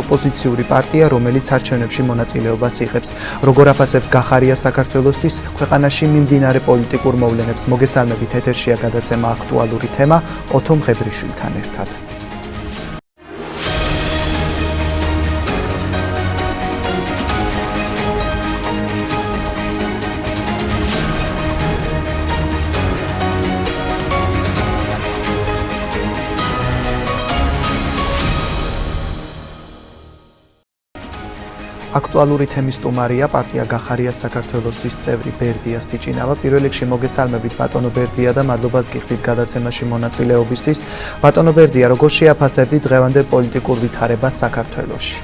ოპოზიციური პარტია, რომელიც არჩევნებში მონაწილეობას იღებს. როგორ აფასებს გახარია საქართველოსთვის ქვეყანაში მიმდინარე პოლიტიკურ მოვლენებს? მოგესალმებით, ეთერშია გადაცემა აქტუალური თემა ოთომ ღებრიშვილთან ერთად. აქტუალური თემის სტუმარია პარტია გახარია საქართველოსთვის წევრი ბერდია სიჭინავა. პირველ რიგში მოგესალმებით ბატონო ბერდია და მადლობას გიხდით გადაცემაში მონაწილეობისთვის. ბატონო ბერდია, როგორ შეაფასებთ დღევანდელ პოლიტიკურ ვითარებას საქართველოში?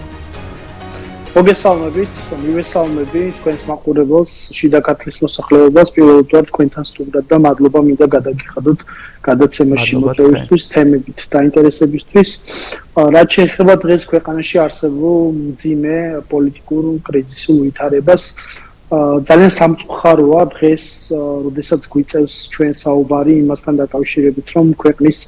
მოგესალმებით, მივესალმები თქვენს მაყურებელს, შიდა ქართლის მოსახლეობას, პირველად ვარ თქვენთან სტუმრად და მადლობა მინდა გადაგიხადოთ გადაცემაში მოწვევისთვის, თემებით და ინტერესებისთვის. რაც შეეხება დღეს ქვეყანაში არსებულ მძიმე პოლიტიკურ კრიზისულ ვითარებას, ძალიან სამწუხაროა დღეს, როდესაც გვიწევს ჩვენ საუბარი იმასთან დაკავშირებით, რომ ქვეყნის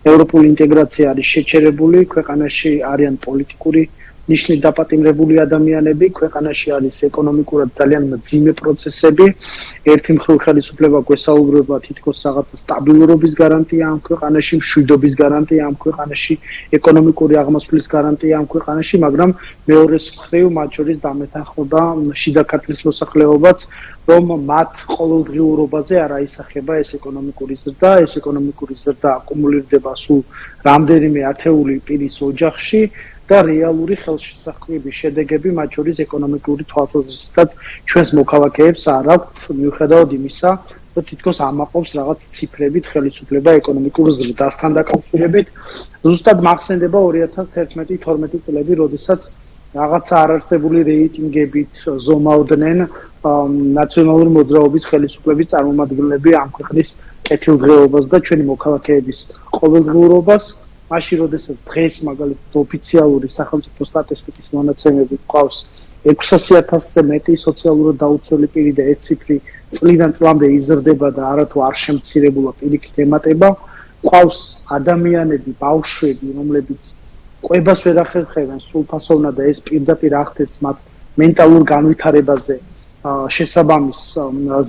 ევროპული ინტეგრაცია არის შეჩერებული, ქვეყანაში არიან პოლიტიკური ნიშნით დაპატიმრებული ადამიანები, ქვეყანაში არის ეკონომიკურად ძალიან მძიმე პროცესები. ერთი მხრივ ხელისუფლება გვესაუბრება თითქოს რაღაც სტაბილურობის გარანტია ამ ქვეყანაში, მშვიდობის გარანტია ამ ქვეყანაში, ეკონომიკური აღმასვლის გარანტია ამ ქვეყანაში, მაგრამ მეორე მხრივ მათ შორის დამეთანხმება შიდა ქართლის მოსახლეობაც, რომ მათ ყოველდღიურობაზე არ აისახება ეს ეკონომიკური ზრდა, ეს ეკონომიკური ზრდა აკუმულირდება სულ რამდენიმე ათეული პირის ოჯახში. და რეალური ხელშესახვების შედეგები, მათ შორის ეკონომიკური თვალსაზრისითაც ჩვენს მოქალაქეებს არ აქვთ, მიუხედავად იმისა, რომ თითქოს ამაყობს რაღაც ციფრებით ხელისუფლება ეკონომიკურ ზრდასთან დაკავშირებით. ზუსტად მახსენდება 2011-12 წლები, როდესაც რაღაცა არარსებული რეიტინგებით ზომავდნენ ნაციონალური მოძრაობის ხელისუფლების წარმომადგენლები ამ ქვეყნის კეთილდღეობას და ჩვენი მოქალაქეების ყოველდღიურობას. მაშინ როდესაც დღეს მაგალითად ოფიციალური სახელმწიფო სტატისტიკის მონაცემები გვყავს 600,000-ზე მეტი სოციალურად დაუცველი პირი და ეს ციფრი წლიდან წლამდე იზრდება და არათუ არ შემცირებულა პირიქით ემატება. გვყავს ადამიანები, ბავშვები, რომლებიც კვებას ვერ ახერხებენ სრულფასოვნად და ეს პირდაპირ ახდენს მათ მენტალურ განვითარებაზე შესაბამის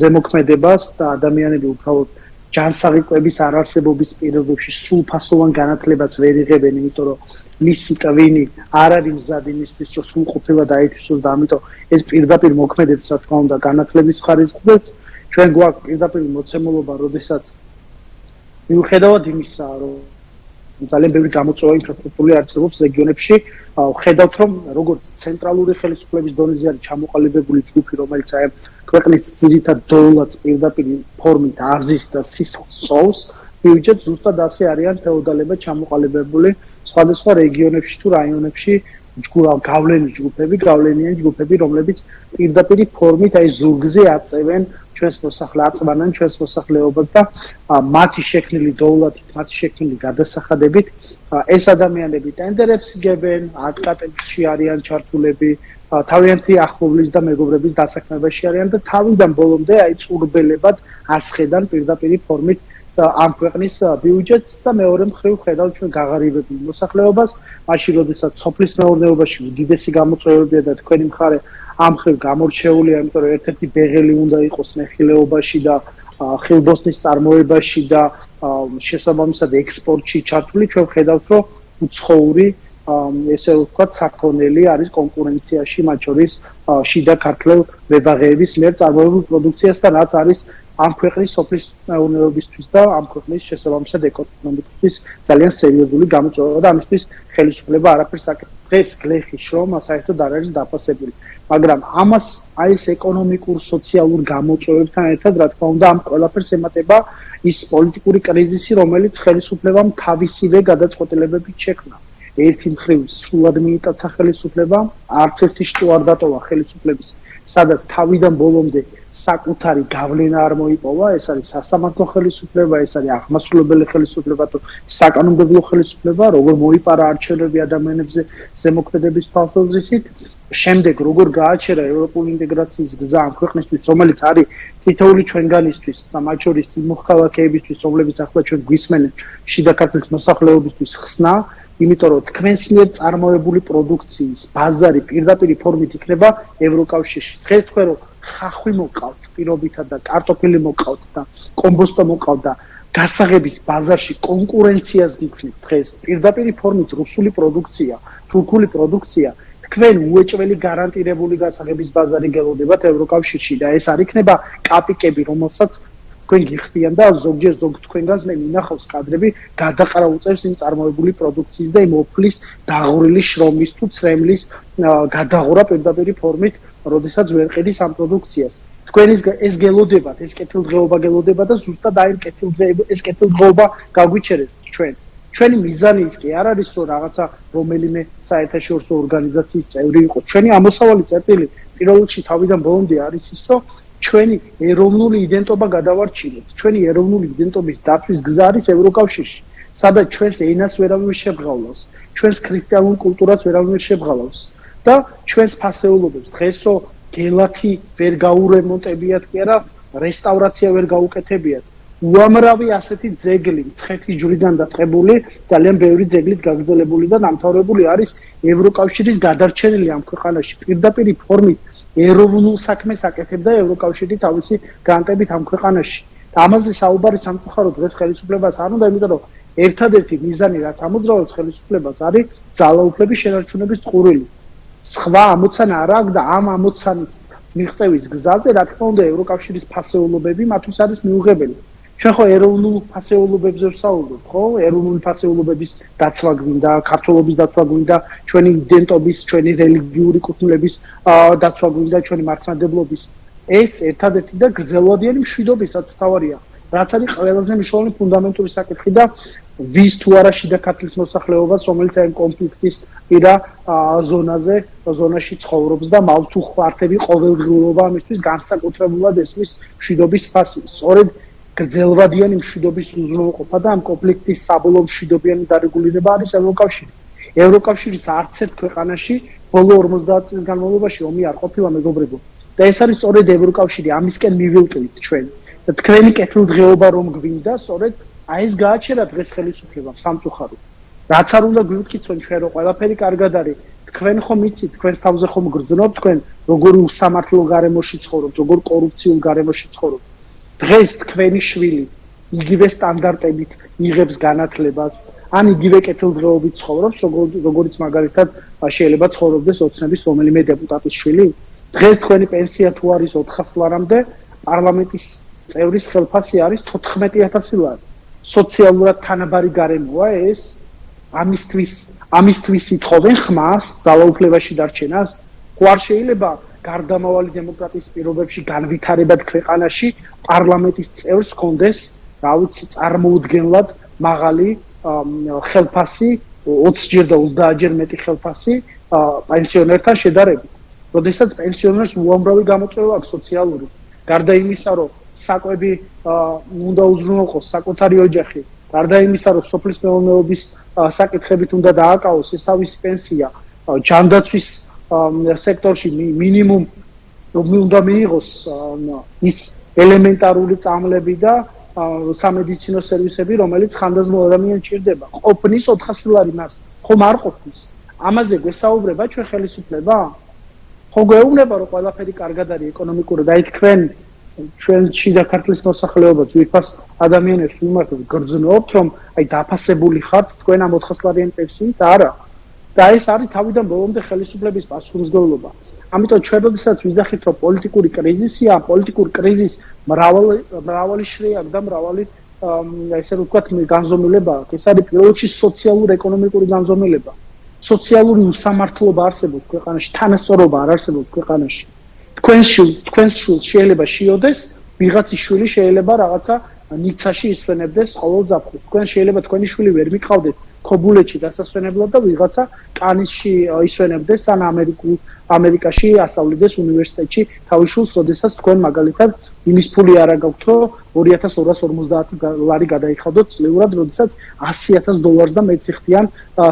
ზემოქმედებას და ადამიანები უბრალოდ ჯანსაღი კვების არარსებობის პირობებში სრულფასოვან განათლებას ვერ იღებენ, იმიტომ რომ მისი ტვინი არ არის მზად იმისთვის, რომ სრულყოფილად აითვისოს და ამიტომ ეს პირდაპირ მოქმედებს, რა თქმა უნდა, განათლების ხარისხზე. ჩვენ გვაქვს პირდაპირ მოცემულობა, როდესაც მიუხედავად იმისა, რომ ძალიან ბევრი გამოწვევა ინფრასტრუქტურული არსებობს რეგიონებში, ხედავთ, რომ როგორც ცენტრალური ხელისუფლების დონეზე არის ჩამოყალიბებული ჯგუფი, რომელიც აი ქვეყნის ძირითად დოულადს პირდაპირ ფორმით აზის და სისხლს სწოვს, მივიჯეთ ზუსტად ასე არიან ფეოდალებად ჩამოყალიბებული სხვადასხვა რეგიონებში თუ რაიონებში გავლენიანი ჯგუფები, რომლებიც პირდაპირ ფორმით აი ზურგზე აწევენ აწმანან ჩვენს მოსახლეობას და მათი შექმნილი დოულათით, მათი შექმნილი გადასახადებით ეს ადამიანები ტენდერებს იგებენ, ადკატებში არიან ჩართულები, თავიანთი ახლობლის და მეგობრების დასაქმებაში არიან და თავიდან ბოლომდე აი წურბელებად ასხედან პირდაპირ ფორმით ამ ქვეყნის ბიუჯეტს და მეორე მხრივ ხედავთ ჩვენ გაღარიბებულ მოსახლეობას, მაშინ როდესაც სოფლის მეურნეობაში უდიდესი გამოწვევებია და თქვენი მხარე ამ მხრივ გამორჩეულია, იმიტომ რომ ერთ-ერთი ბეღელი უნდა იყოს მეხილეობაში და ხილბოსნის წარმოებაში და შესაბამისად ექსპორტში ჩართული, ჩვენ ხედავთ, რომ უცხოური ესე ვთქვათ, საქონელი არის კონკურენციაში მათ შორის შიდა ქართლ მებაღეების მიერ წარმოებულ პროდუქციასთან, რაც არის ამ ქვეყნის სოფლის მეურნეობისთვის და ამ ქვეყნის შესაბამისად ეკონომიკისთვის ძალიან სერიოზული გამოწვევა და ამისთვის ხელისუფლება არაფერს აკეთებს. დღეს გლეხი შრომა საერთოდ არ არის დაფასებული, მაგრამ ამას აი ეს ეკონომიკურ სოციალურ გამოწვევებთან ერთად, რა თქმა უნდა, ამ ყველაფერს ემატება ის პოლიტიკური კრიზისი, რომელიც ხელისუფლებამ თავისივე გადაწყვეტილებებით შექმნა. ერთი მხრივ სრულად მიიტაცა ხელისუფლება, არც ერთი შტო არ დატოვა ხელისუფლების, სადაც თავიდან ბოლომდე საკუთარი გავლენა არ მოიპოვა, ეს არის სასამართლო ხელისუფლება, ეს არის აღმასრულებელი ხელისუფლება თუ საკანონმდებლო ხელისუფლება, როგორ მოიპარა არჩევნები ადამიანებზე ზემოქმედების თვალსაზრისით, შემდეგ როგორ გააჩერა ევროპული ინტეგრაციის გზა ამ ქვეყნისთვის, რომელიც არის თითოეული ჩვენგანისთვის და მათ შორის იმ მოქალაქეებისთვის, რომლებიც ახლა ჩვენ გვისმენენ შიდა ქართლის მოსახლეობისთვის ხსნა იმიტომ რომ თქვენს მიერ წარმოებული პროდუქციის ბაზარი პირდაპირ ფორმით იქნება ევროკავშირში. დღეს თქვენ რომ ხახვი მოყავთ პირობითად და კარტოფილი მოყავთ და კომბოსტო მოყავთ და გასაღების ბაზარში კონკურენციას გიქმნით დღეს პირდაპირ ფორმით რუსული პროდუქცია, თურქული პროდუქცია, თქვენ უეჭველი გარანტირებული გასაღების ბაზარი გელოდებათ ევროკავშირში და ეს არ იქნება კაპიკები, რომელსაც თქვენ გიხდიან და ზოგჯერ ზოგ თქვენგანს მე მინახავს კადრები გადაყრა უწევს იმ წარმოებული პროდუქციის და იმ ოფლის დაღურილი შრომის თუ ცრემლის გადაღურა პირდაპირ ფორმით, როდესაც ვერ ყიდის ამ პროდუქციას. თქვენ ეს გელოდებათ, ეს კეთილდღეობა გელოდება და ზუსტად აი ეს კეთილდღეობა გაგვიჩერეს ჩვენ. ჩვენი მიზანი ის კი არ არის რომ რაღაცა რომელიმე საერთაშორისო ორგანიზაციის წევრი იყო. ჩვენი ამოსავალი წერტილი პირველ რიგში თავიდან ბოლომდე არის ის რომ ჩვენი ეროვნული იდენტობა გადავარჩინოთ. ჩვენი ეროვნული იდენტობის დაცვის გზა არის ევროკავშირში, სადაც ჩვენს ენას ვერავინ შებღავლავს, ჩვენს ქრისტიანულ კულტურას ვერავინ შებღავლავს და ჩვენს ფასეულობებს დღეს რომ გელათი ვერ გაურემონტებიათ კი არა, რესტავრაცია ვერ გაუკეთებიათ. უამრავი ასეთი ძეგლი მცხეთის ჯვრიდან დაწყებული, ძალიან ბევრი ძეგლით გაგრძელებული და დამთავრებული არის ევროკავშირის გადარჩენილი ამ ქვეყანაში. პირდაპირ ფორმით ეროვნულ საქმეს აკეთებდა ევროკავშირი თავისი გრანტებით ამ ქვეყანაში. და ამაზე საუბარი სამწუხაროდ დღეს ხელისუფლებას არ უნდა, იმიტომ რომ ერთადერთი მიზანი რაც ამოძრავებს ხელისუფლებას არის ძალაუფლების შენარჩუნების წყურვილი. სხვა ამოცანა არ აქვს და ამ ამოცანის მიღწევის გზაზე რა თქმა უნდა ევროკავშირის ფასეულობები მათთვის არის მიუღებელი. ჩვენ ხო ეროვნულ ფასეულობებზე ვსაუბრობთ, ხო? ეროვნული ფასეულობების დაცვა გვინდა, ქართულობის დაცვა გვინდა, ჩვენი იდენტობის, ჩვენი რელიგიური კუთვნილების დაცვა გვინდა, ჩვენი მართლმადიდებლობის. ეს ერთადერთი და გრძელვადიანი მშვიდობისაც თავარია. რაც არის ყველაზე მნიშვნელოვანი ფუნდამენტური საკითხი და ვის თუ არა შიდა ქართლის მოსახლეობას, რომელიც ამ კონფლიქტის პირა ზონაში ცხოვრობს და მალთუ ხვართები ყოველდღიურობა ამისთვის განსაკუთრებულად ესმის მშვიდობის ფასი. სწორედ გრძელვადიანი მშვიდობის უზრუნველყოფა და ამ კონფლიქტის საბოლოო მშვიდობიანი დარეგულირება არის ევროკავშირი. ევროკავშირის არც ერთ ქვეყანაში ბოლო 50 წლის განმავლობაში ომი არ ყოფილა მეგობრებო. და ეს არის სწორედ ევროკავშირი, ამისკენ მივილტვით ჩვენ. და თქვენი კეთილდღეობა რომ გვინდა, სწორედ აი ეს გააჩერა დღეს ხელისუფლებამ სამწუხაროდ. რაც არ უნდა გვიუთქიცონ ჩვენ რომ ყველაფერი კარგად არის, თქვენ ხომ იცით, თქვენს თავზე ხომ გრძნობთ, თქვენ როგორი უსამართლო გარემოში ცხოვრობთ, როგორ კორუფციულ გარემოში ცხოვრობთ. დღეს თქვენი შვილი იგივე სტანდარტებით იღებს განათლებას, ან იგივე კეთილდღეობით ცხოვრობს, როგორც მაგალითად შეიძლება ცხოვრობდეს ოცნების რომელიმე დეპუტატის შვილი. დღეს თქვენი პენსია თუ არის 400 ლარამდე, პარლამენტის წევრის ხელფასი არის 14000 ლარი. სოციალურად თანაბარი გარემოა ეს? ამისთვის ითხოვენ ხმას, ძალაუფლებაში დარჩენას? ხო არ შეიძლება გარდამავალი დემოკრატიის პირობებში განვითარებად ქვეყანაში პარლამენტის წევრს ჰქონდეს, რა ვიცი, წარმოუდგენლად მაღალი ხელფასი, 20ჯერ და 30ჯერ მეტი ხელფასი პენსიონერთან შედარებით. როდესაც პენსიონერს უამრავი გამოწვევა აქვს სოციალური. გარდა იმისა, რომ საკვები უნდა უზრუნველყოს საკუთარი ოჯახი, გარდა იმისა, რომ სოფლის მეურნეობის საკითხებით უნდა დააკავოს ეს თავისი პენსია, ჯანდაცვის სექტორში მინიმუმ უნდა მიიღოს ის ელემენტარული წამლები და სამედიცინო სერვისები, რომელიც ხანდაზმულ ადამიანს ჭირდება. ყოფნის 400 ლარი მას ხომ არ ყოფნის? ამაზე გვესაუბრება ჩვენ ხელისუფლება? ხო გვეუბნება რომ ყველაფერი კარგად არის ეკონომიკურად, აი თქვენ ჩვენ შიდა ქართლის მოსახლეობა ძვირფას ადამიანებს მიმართ გრძნობთ რომ აი დაფასებული ხართ თქვენ ამ 400 ლარიანი პენსიით? არა. და ეს არის თავიდან ბოლომდე ხელისუფლების პასუხისმგებლობა. ამიტომ ჩვენ როდესაც ვიზახით რომ პოლიტიკური კრიზისია, პოლიტიკური კრიზის მრავალი შრეა და მრავალი ესე ვთქვათ განზომილება აქვს. ეს არის პირველ რიგში სოციალურ-ეკონომიკური განზომილება. სოციალური უსამართლობა არსებობს ქვეყანაში, თანასწორობა არ არსებობს ქვეყანაში. თქვენს შვილს შეიძლება შეიოდეს, ვიღაცის შვილი შეიძლება რაღაცა ნიცაში ისვენებდეს ყოველ ზაფხულს. თქვენ შეიძლება თქვენი შვილი ვერ მიყავდეთ ქობულეთში დასასვენებლად და ვიღაცა კანისში ისვენებდეს ან ამერიკაში ასწავლიდეს უნივერსიტეტში თავის შვილს, როდესაც თქვენ მაგალითად იმის ფული არ გაქვთ, რომ 2250 ლარი გადაიხადოთ წლიურად, როდესაც $100,000 და მეც იხდიან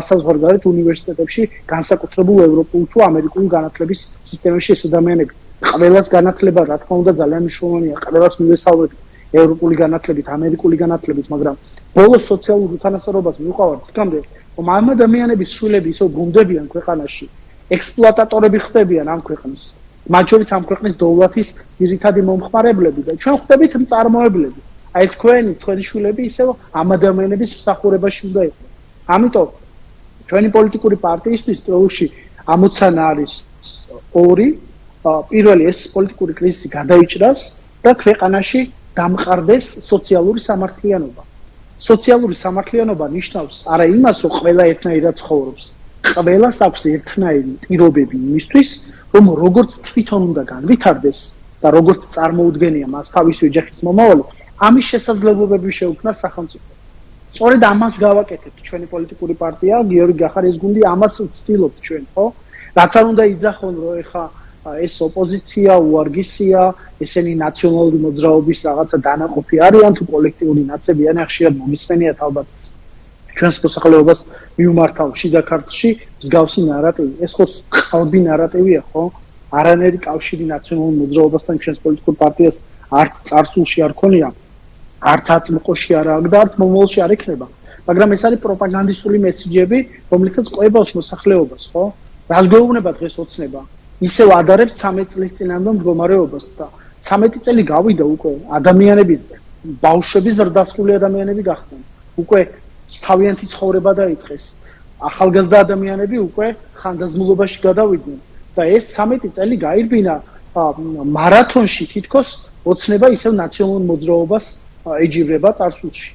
საზღვარგარეთ უნივერსიტეტებში განსაკუთრებულ ევროპულ თუ ამერიკულ განათლების სისტემებში ეს ადამიანები. ყველას განათლება რა თქმა უნდა ძალიან მნიშვნელოვანია, ყველას მივესალმებით ევროპული განათლებით, ამერიკული განათლებით, მაგრამ ბოლოს სოციალურ უთანასწორობას მივყავართ იქამდე, რომ ამ ადამიანების შვილები ისო გუნდებიან ქვეყანაში, ექსპლუატატორები ხდებიან ამ ქვეყნის. მათ შორის ამ ქვეყნის დოვლათის ძირითადი მომხმარებლები და ჩვენ ხვდებით მწარმოებლები. აი თქვენი შვილები ისევ ამ ადამიანების მსახურებაში უნდა იყოს. ამიტომ ჩვენი პოლიტიკური პარტიისთვის პროუში ამოცანა არის ორი. პირველი ეს პოლიტიკური კრიზისი გადაიჭრას და ქვეყანაში დამყარდეს სოციალური სამართლიანობა. სოციალური სამართლიანობა ნიშნავს არა იმას, რომ ყველა ერთნაირად ცხოვრობს. ყველას აქვს ერთნაირი პირობები იმისთვის, რომ როგორც თვითონ უნდა განვითარდეს და როგორც წარმოუდგენია მას თავისი ოჯახის მომავალი, ამის შესაძლებლობები შეუქმნას სახელმწიფო. სწორედ ამას გავაკეთებთ ჩვენი პოლიტიკური პარტია, გიორგი გახარიას გუნდი ამას ვცდილობთ ჩვენ, ხო? რაც არ უნდა იძახონ, რომ ეხა ეს ოპოზიცია, უარგისია, ესენი ნაციონალური მოძრაობის რაღაცა დანაყოფი არიან თუ კოლექტიური ნაცები არიან, ხშირად მომისმენიათ ალბათ ჩვენს მოსახლეობას მიუმართავ შიდა ქართლში მსგავსი ნარატივი. ეს ხო ყალბი ნარატივია, ხო? არანაირი კავშირი ნაციონალურ მოძრაობასთან ჩვენს პოლიტიკურ პარტიას არც წარსულში არ ქონია, არც აწმყოში არ აქვს და არც მომავალში არ ექნება. მაგრამ ეს არის პროპაგანდისტული მესიჯები, რომლითაც ყვებავს მოსახლეობას, ხო? რას გვეუბნება დღეს ოცნება? ისევ ადარებს 13 წლის წინამდე მდგომარეობას და 13 წელი გავიდა უკვე ადამიანების ბავშვების ზრდასრული ადამიანები გახდნენ. უკვე თავიანთი ცხოვრება დაიწყეს. ახალგაზრდა ადამიანები უკვე ხანდაზმულობაში გადავიდნენ და ეს 13 წელი გაირბინა მარათონში თითქოს ოცნება ისევ ნაციონალურ მოძრაობას ეჯიბრება წარსულში.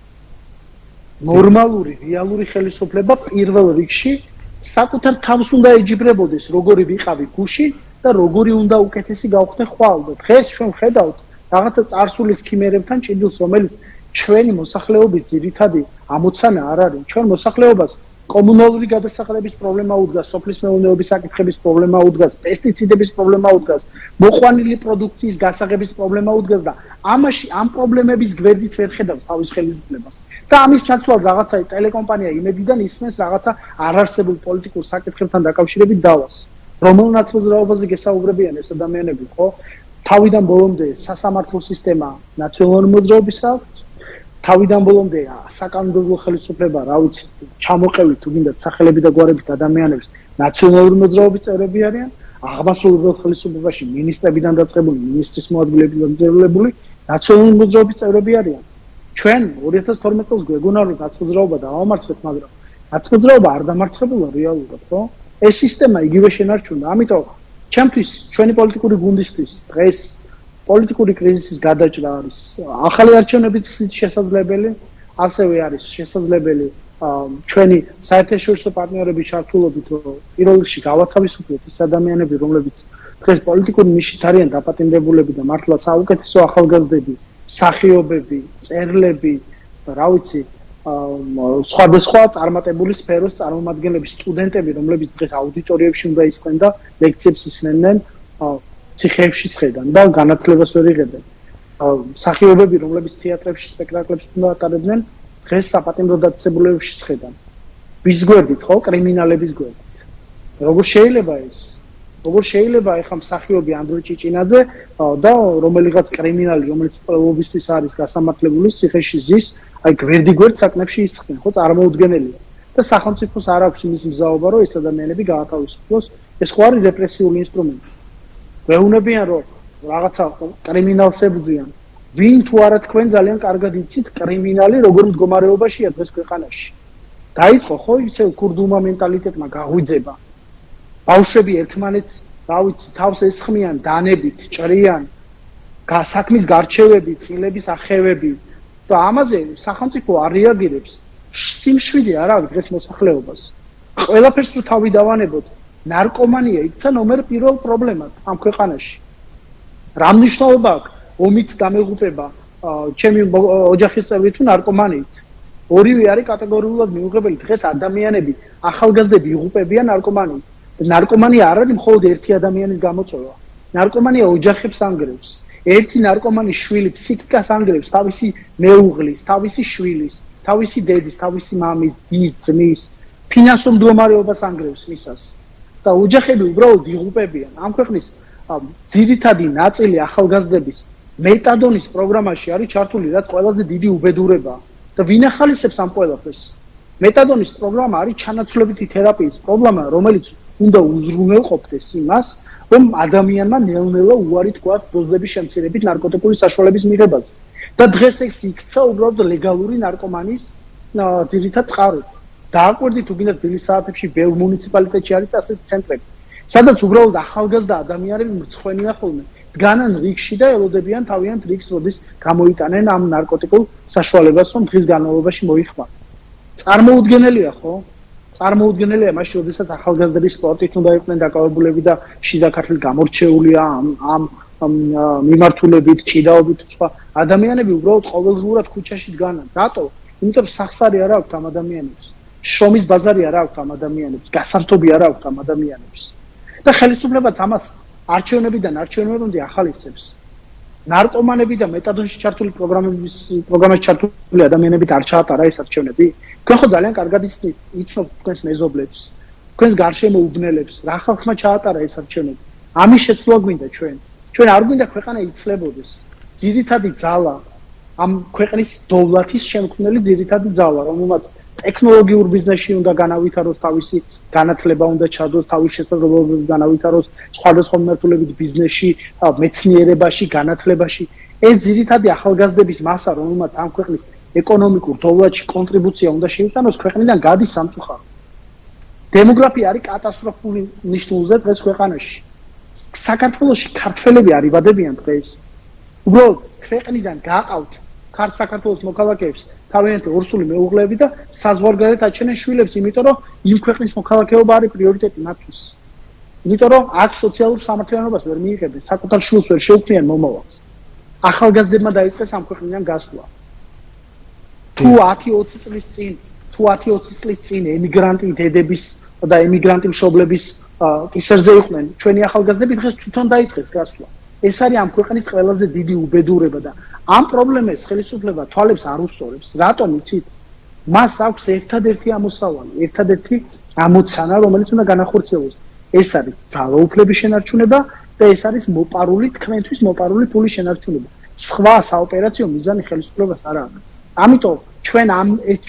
ნორმალური, რეალური ხელისუფლება პირველ რიგში საკუთარ თავს უნდა ეჯიბრებოდეს, როგორი ვიყავი გუში და როგორი უნდა უკეთესი გავხდე ხვალ და დღეს ჩვენ ხედავთ რაღაცა წარსულის ქიმერებთან ჭიდილს, რომელიც ჩვენი მოსახლეობის ძირითადი ამოცანა არ არის. ჩვენ მოსახლეობას კომუნალური გადასახადების პრობლემა უდგას, სოფლის მეურნეობის საკითხების პრობლემა უდგას, პესტიციდების პრობლემა უდგას, მოყვანილი პროდუქციის გასაღების პრობლემა უდგას და ამაში ამ პრობლემების გვერდით ვერ ხედავს თავის ხელისუფლებას. და ამის ნაცვლად რაღაცა ტელეკომპანია იმედიდან ისმენს რაღაცა არარსებულ პოლიტიკურ საკითხებთან დაკავშირებით დავას. რომელნაც მოძრაობაზე გესაუბრებიან ეს ადამიანები, ხო? თავიდან ბოლომდე სასამართლო სისტემა ნაციონალური მოძრაობისა აქვს. თავიდან ბოლომდე საკანონმდებლო ხელისუფლება, რა ვიცი, ჩამოყევით თუ გინდათ სახელები და გვარებით ადამიანებს ნაციონალური მოძრაობის წევრები არიან. აღმასრულებელ ხელისუფლებაში მინისტრებიდან დაწყებული, მინისტრის მოადგილებიდან დაწყებული ნაციონალური მოძრაობის წევრები არიან. ჩვენ 2012 წელს გვეგონა რომ ნაცმოძრაობა დავამარცხეთ, მაგრამ ნაცმოძრაობა არ დამარცხებულა რეალურად, ხო? ეს სისტემა იგივე შენარჩუნდა. ამიტომ ჩემთვის, ჩვენი პოლიტიკური გუნდისთვის დღეს პოლიტიკური კრიზისის გადაჭრა არის ახალი არჩევნების შესაძლებელი, ასევე არის შესაძლებელი ჩვენი საერთაშორისო პარტნიორების ჩართულობით, რომ პირველ რიგში გავათავისუფლოთ ის ადამიანები, რომლებიც დღეს პოლიტიკური ნიშით არიან დაპატიმრებულები და მართლა საუკეთესო ახალგაზრდები, მსახიობები, წერლები, რა ვიცი, სხვადასხვა წარმატებული სფეროს წარმომადგენლები, სტუდენტები, რომლებიც დღეს აუდიტორიებში უნდა ისყვენ და ლექციებს ისმენდნენ ციხეებში ცხედან და განათლებას ვერ იღებენ. მსახიობები, რომლებიც თეატრებში სპექტაკლებს უნდა ატარებდნენ, დღეს საპატიმრო დაწესებულებებში ცხედან. ვის გვერდით, ხო? კრიმინალების გვერდით. როგორ შეიძლება ეს? როგორ შეიძლება ეხა მსახიობი ანდრე ჭიჭინაძე და რომელიღაც კრიმინალი, რომელიც პრობისთვის არის გასამართლებული, ციხეში ზის, აი გვერდი გვერდ საკნებში ისხდნენ, ხო? წარმოუდგენელია. და სახელმწიფოს არ აქვს იმის მზაობა, რომ ეს ადამიანები გაათავისუფლოს. ეს ხო არის რეპრესიული ინსტრუმენტი. ვეუბნებიან, რომ რაღაცა კრიმინალს ებრძვიან. ვინ თუ არა თქვენ ძალიან კარგად იცით კრიმინალი როგორ მდგომარეობაშია დღეს ქვეყანაში. დაიწყო ხო ისე კურდულმა მენტალიტეტმა გაღვიძება. ბავშვები ერთმანეთს, რა ვიცი, თავს ესხმიან დანებით, ჭრიან, საქმის გარჩევები, წილების ახევები და ამაზე სახელმწიფო არ რეაგირებს. სიმშვიდე არ აქვს დღეს მოსახლეობას. ყველაფერს რო თავი დავანებოთ, ნარკომანია იქცა ნომერ პირველ პრობლემად ამ ქვეყანაში. რა მნიშვნელობა აქვს ომით დამეღუპება, ჩემი ოჯახის წევრი თუ ნარკომანიით? ორივე არის კატეგორიულად მიუღებელი. დღეს ადამიანები, ახალგაზრდები იღუპებიან ნარკომანიით. ნარკომანია არ არის მხოლოდ ერთი ადამიანის გამოწვევა. ნარკომანია ოჯახებს ანგრევს. ერთი ნარკომანის შვილი ფსიქიკას ანგრევს თავისი მეუღლის, თავისი შვილის, თავისი დედის, თავისი მამის, დის, ძმის, ფინანსურ მდგომარეობას ანგრევს მისას. და ოჯახები უბრალოდ იღუპებიან. ამ ქვეყნის ძირითადი ნაწილი ახალგაზრდების მეტადონის პროგრამაში არის ჩართული, რაც ყველაზე დიდი უბედურებაა. და ვინ ახალისებს ამ ყველაფერს? მეტადონის პროგრამა არის ჩანაცვლებითი თერაპიის პროგრამა, რომელიც უნდა უზრუნველყოფდეს იმას, რომ ადამიანმა ნელ-ნელა უარი თქვას დოზების შემცირებით ნარკოტიკული საშუალების მიღებაზე. და დღეს ეს იქცა უბრალოდ ლეგალური ნარკომანის ძირითად წყაროდ. დააკვირდით უგინათ დილის საათებში ბევრ მუნიციპალიტეტში არის ასეთი ცენტრები, სადაც უბრალოდ ახალგაზრდა ადამიანები მრცხვენია ხოლმე, დგანან რიგში და ელოდებიან თავიანთ რიგს, როდის გამოიტანენ ამ ნარკოტიკულ საშუალებას, რომ დღის განმავლობაში მოიხმართ. წარმოუდგენელია, ხო? წარმოუდგენელია მაშინ, როდესაც ახალგაზრდები სპორტით უნდა იყვნენ დაკავებულები და შიდა ქართლი გამორჩეულია ამ მიმართულებით, ჭიდაობით სხვა ადამიანები უბრალოდ ყოველდღურად ქუჩაში დგანან. რატო? იმიტომ რომ სახსარი არ აქვს ამ ადამიანებს. შრომის ბაზარი არ აქვს ამ ადამიანებს, გასართობი არ აქვს ამ ადამიანებს. და ხელისუფლებაც ამას არჩევნებიდან არჩევნებამდე ახალისებს. ნარკომანები და მეტადონში ჩართული პროგრამაში ჩართული ადამიანებით არ ჩაატარა ეს არჩევნები. თქვენ ხო ძალიან კარგად იცნობთ თქვენს მეზობლებს, თქვენს გარშემო უბნელებს, რა ხალხმა ჩაატარა ეს არჩევნები. ამის შეცვლა გვინდა ჩვენ. ჩვენ არ გვინდა ქვეყანა იცვლებოდეს. ძირითადი ძალა ამ ქვეყნის დოვლათის შემქმნელი ძირითადი ძალა, რომელმაც ტექნოლოგიურ ბიზნესში უნდა განავითაროს თავისი განათლება, უნდა ჩადოს თავის შესაძლებლობები განავითაროს სხვადასხვა მიმართულებით ბიზნესში, მეცნიერებაში, განათლებაში. ეს ძირითადი ახალგაზრდების მასა, რომელმაც ამ ქვეყნის ეკონომიკურ დოვლათში კონტრიბუცია უნდა შეიტანოს, ქვეყნიდან გადის სამწუხაროდ. დემოგრაფია არის კატასტროფული ნიშნულზე დღეს ქვეყანაში. საქართველოში ქართველები არ იბადებიან დღეს. უბრალოდ ქვეყნიდან გააყავთ ქართულ საქართველოს მოქალაქეებს თავიანთი ორსული მეუღლეები და საზღვარგარეთ აჩენენ შვილებს, იმიტომ რომ იმ ქვეყნის მოქალაქეობა არის პრიორიტეტი მათთვის. იმიტომ რომ აქ სოციალურ სამართლიანობას ვერ მიიღებენ, საკუთარ შვილს ვერ შეუქმნიან მომავალს. ახალგაზრდებმა დაიწყეს ამ ქვეყნიდან გასვლა. თუ 10-20 წლის წინ ემიგრანტი დედების და ემიგრანტი მშობლების კისერზე იყვნენ ჩვენი ახალგაზრდები, დღეს თვითონ დაიწყეს გასვლა. ეს არის ამ ქვეყნის ყველაზე დიდი უბედურება და ამ პრობლემებს ხელისუფლება თვალებს არ უსწორებს. რატომ იცით? მას აქვს ერთადერთი ამოსავალი, ერთადერთი ამოცანა, რომელიც უნდა განახორციელოს. ეს არის ძალაუფლების შენარჩუნება და ეს არის მოპარული, თქვენთვის მოპარული ფულის შენარჩუნება. სხვა საოპერაციო მიზანი ხელისუფლებას არ აქვს. ამიტომ ჩვენ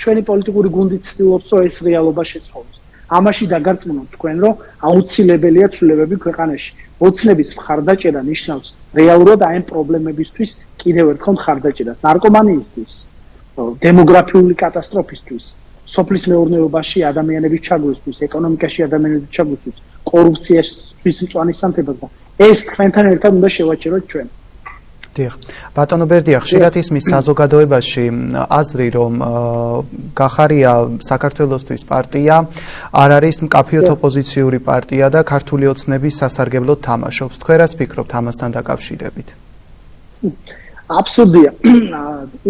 ჩვენი პოლიტიკური გუნდი ცდილობს, რომ ეს რეალობა შეცვალოს. ამაში დაგარწმუნოთ თქვენ, რომ აუცილებელია ცვლილებები ქვეყანაში. ოცნების მხარდაჭერა ნიშნავს რეალურად აი ამ პრობლემებისთვის კიდევ ერთხელ მხარდაჭერას. ნარკომანიისთვის, დემოგრაფიული კატასტროფისთვის, სოფლის მეურნეობაში ადამიანების ჩაგვისთვის, ეკონომიკაში ადამიანების ჩაგვისთვის, კორუფციისთვის მწვანე სამთებად და ეს თქვენთან ერთად უნდა შევაჭეროთ ჩვენ. დიახ. ბატონო ბერდია, ხშირად ისმის საზოგადოებაში აზრი, რომ გახარია საქართველოსთვის პარტია არ არის მკაფიოდ ოპოზიციური პარტია და ქართული ოცნების სასარგებლოდ თამაშობს. თქვენ რას ფიქრობთ ამასთან დაკავშირებით? აბსურდია.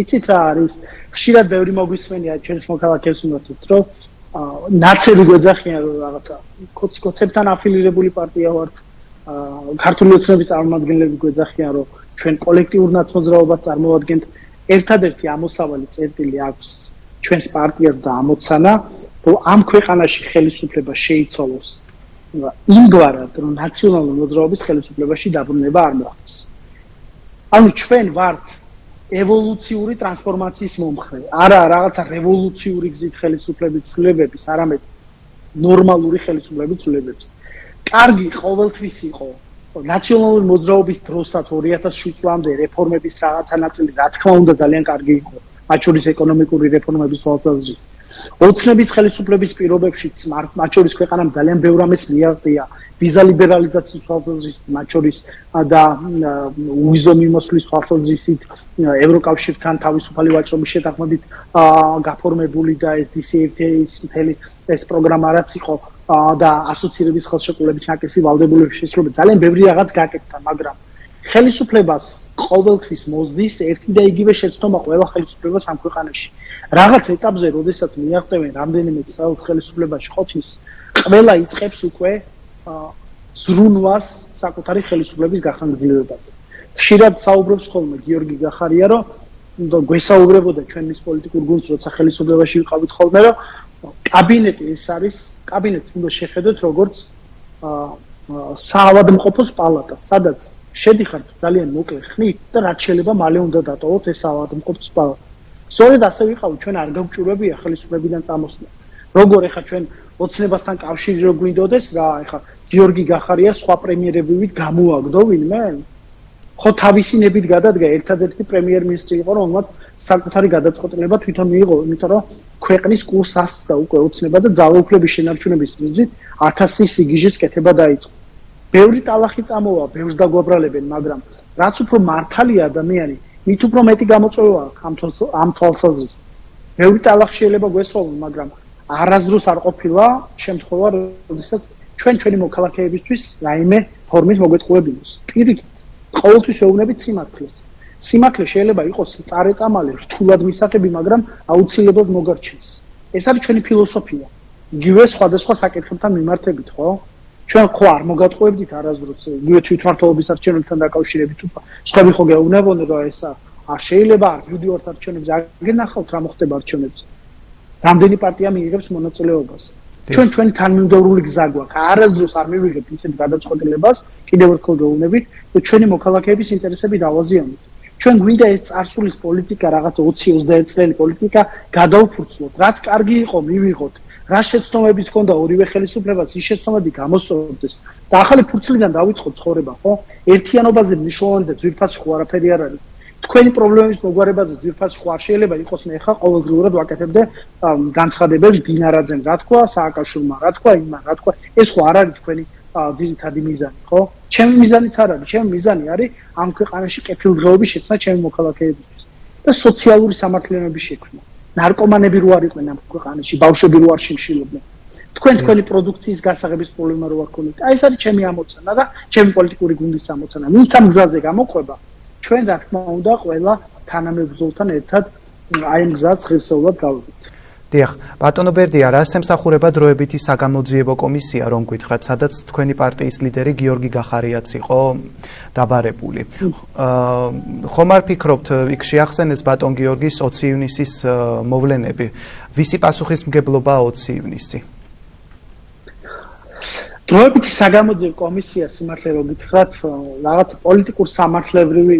იცით რა არის? ხშირად ბევრი მოგვისმენია ჩვენს მოქალაქეებს მიმართ, რომ ნაცები გვეძახიან, რომ რაღაცა კოცებთან აფილირებული პარტია ვართ. ქართული ოცნების წარმომადგენლები გვეძახიან, რომ ჩვენ კოლექტიურ ნაცმოძრაობას წარმოვადგენთ. ერთადერთი ამოსავალი წერტილი აქვს ჩვენს პარტიას და ამოცანა, რომ ამ ქვეყანაში ხელისუფლება შეიცვალოს იმგვარად, რომ ნაციონალური მოძრაობის ხელისუფლებაში დაბრუნება არ მოხდეს. ანუ ჩვენ ვართ ევოლუციური ტრანსფორმაციის მომხრე. არა რაღაცა რევოლუციური გზით ხელისუფლების ცვლილებების, არამედ ნორმალური ხელისუფლების ცვლილებების. კარგი ყოველთვის იყო ნაციონალური მოძრაობის დროსაც 2007 წლამდე რეფორმების რაღაცა ნაწილი, რა თქმა უნდა, ძალიან კარგი იყო, მათ შორის ეკონომიკური რეფორმების თვალსაზრისით. ოცნების ხელისუფლების პირობებშიც, მათ შორის ქვეყანამ ძალიან ბევრ ამას მიაღწია, ვიზა ლიბერალიზაციის თვალსაზრისით, მათ შორის და უვიზო მიმოსვლის თვალსაზრისით, ევროკავშირთან თავისუფალი ვაჭრობის შეთანხმებით გაფორმებული და ეს DCFTA-ის მთელი ეს პროგრამა რაც იყო და ასოცირების ხელშეკრულების ნაკისი ვალდებულების შესრულება ძალიან ბევრი რაღაც გაკეთდა, მაგრამ ხელისუფლებას ყოველთვის მოსდის ერთი და იგივე შეცდომა ყველა ხელისუფლებას ამ ქვეყანაში. რაღაც ეტაპზე, როდესაც მიაღწევენ რამდენიმე წელს ხელისუფლებაში ყოფნის, ყველა იწყებს უკვე ზრუნვას საკუთარი ხელისუფლების გახანგრძლივებაზე. ხშირად საუბრობს ხოლმე გიორგი გახარია, რომ გვესაუბრებოდა ჩვენ მის პოლიტიკურ გუნდს, როცა ხელისუფლებაში ვიყავით ხოლმე, რომ კაბინეტი ეს არის, კაბინეტს უნდა შეხედოთ როგორც საავადმყოფოს პალატას, სადაც შედიხართ ძალიან მოკლე ხნით და რაც შეიძლება მალე უნდა დატოვოთ ეს საავადმყოფოს პალატა. სწორედ ასე ვიყავით ჩვენ არ გავჭურებია ხელისუფლებიდან წამოსვლა. როგორ ეხა ჩვენ ოცნებასთან კავშირი რო გვინდოდეს რა, ეხა გიორგი გახარია სხვა პრემიერებივით გამოაგდო ვინმე? ხო თავისინებით გადადგა ერთადერთი პრემიერ-მინისტრი იყო, რომელმაც საკუთარი გადაწყვეტილება თვითონ მიიღო, იმიტომ რომ ქვეყნის კურსს ასწდა უკვე ოცნება და ძალაუფლების შენარჩუნების მიზნით 1000 სიგიჟის კეთება დაიწყო. ბევრი ტალახი წამოვა, ბევრს დაგვაბრალებენ, მაგრამ რაც უფრო მართალია ადამიანი, მით უფრო მეტი გამოწვევა აქვს ამ თვალსაზრისით. ბევრი ტალახი შეიძლება გვესწავლოს, მაგრამ არასდროს არ ყოფილა შემთხვევა, როდესაც ჩვენი მოქალაქეებისთვის რაიმე ფორმის მოგვეტყუებინოს. პირიქით, ყოველთვის ვეუბნებით სიმართლეს. სიმართლე შეიძლება იყოს წარეწამალი, რთულად მისაღები, მაგრამ აუცილებლად მოგარჩენს. ეს არის ჩვენი ფილოსოფია. იგივე სხვადასხვა საკითხებთან მიმართებით, ხო? ჩვენ ხო არ მოგატყუებდით არასდროს იგივე თვითმმართველობის არჩევნებთან დაკავშირებით თუ სხვები ხო გეუბნებოდნენ რომ ეს არ შეიძლება არ მივდივართ არჩევნებზე, არ გენახავთ რა მოხდება არჩევნებზე. რამდენი პარტია მიიღებს მონაწილეობას. ჩვენი თანმიმდევრული გზა გვაქვს. არასდროს არ მივიღებთ ისეთ გადაწყვეტილებას, კიდევ ერთხელ გეუბნებით, რომ ჩვენი მოქალაქეების ინტერესები დავაზიანოთ. ჩვენ გვინდა ეს წარსულის პოლიტიკა, რაღაც 20-21 წლიანი პოლიტიკა გადაუფურცლოთ. რაც კარგი იყო, მივიღოთ. რა შეცდომებიც ჰქონდა ორივე ხელისუფლებას, ის შეცდომები გამოსწორდეს. და ახალი ფურცლიდან დავიწყოთ ცხოვრება, ხო? ერთიანობაზე მნიშვნელოვანი და ძვირფასი ხო არაფერი არ არის. თქვენი პრობლემების მოგვარებაზე ძვირფასი ხო არ შეიძლება იყოს, მე ხა ყოველდღიურად ვაკეთებდე განცხადებებს დინარაძემ, რა თქვა, სააკაშვილმა, რა თქვა, იმან, რა თქვა. ეს ხო არ არის თქვენი ძირითადი მიზანი, ხო? ჩემი მიზანიც არ არის, ჩემი მიზანი არის ამ ქვეყანაში კეთილდღეობის შექმნა ჩემი მოქალაქეებისთვის და სოციალური სამართლიანობის შექმნა. ნარკომანები რო არ იყვნენ ამ ქვეყანაში, ბავშვები რო არ შიმშილობდნენ. თქვენი პროდუქციის გასაღების პრობლემა რო არ ქონდეთ. აი ეს არის ჩემი ამოცანა და ჩემი პოლიტიკური გუნდის ამოცანა. ვინც ამ გზაზე გამოყვება, ჩვენ რა თქმა უნდა ყველა თანამებრძოლთან ერთად აი ამ გზას ღირსეულად გავიგებთ. დიახ, ბატონო ბერდია, რას ემსახურება დროებითი საგამოძიებო კომისია, რომ გითხრათ, სადაც თქვენი პარტიის ლიდერი გიორგი გახარიაც იყო დაბარებული. ხომ არ ფიქრობთ, იქ შეახსენეს ბატონ გიორგის 20 ივნისის მოვლენები. ვისი პასუხისმგებლობა 20 ივნისი? დროებითი საგამოძიებო კომისია, სიმართლე რომ გითხრათ, რაღაც პოლიტიკურ სამართლებრივი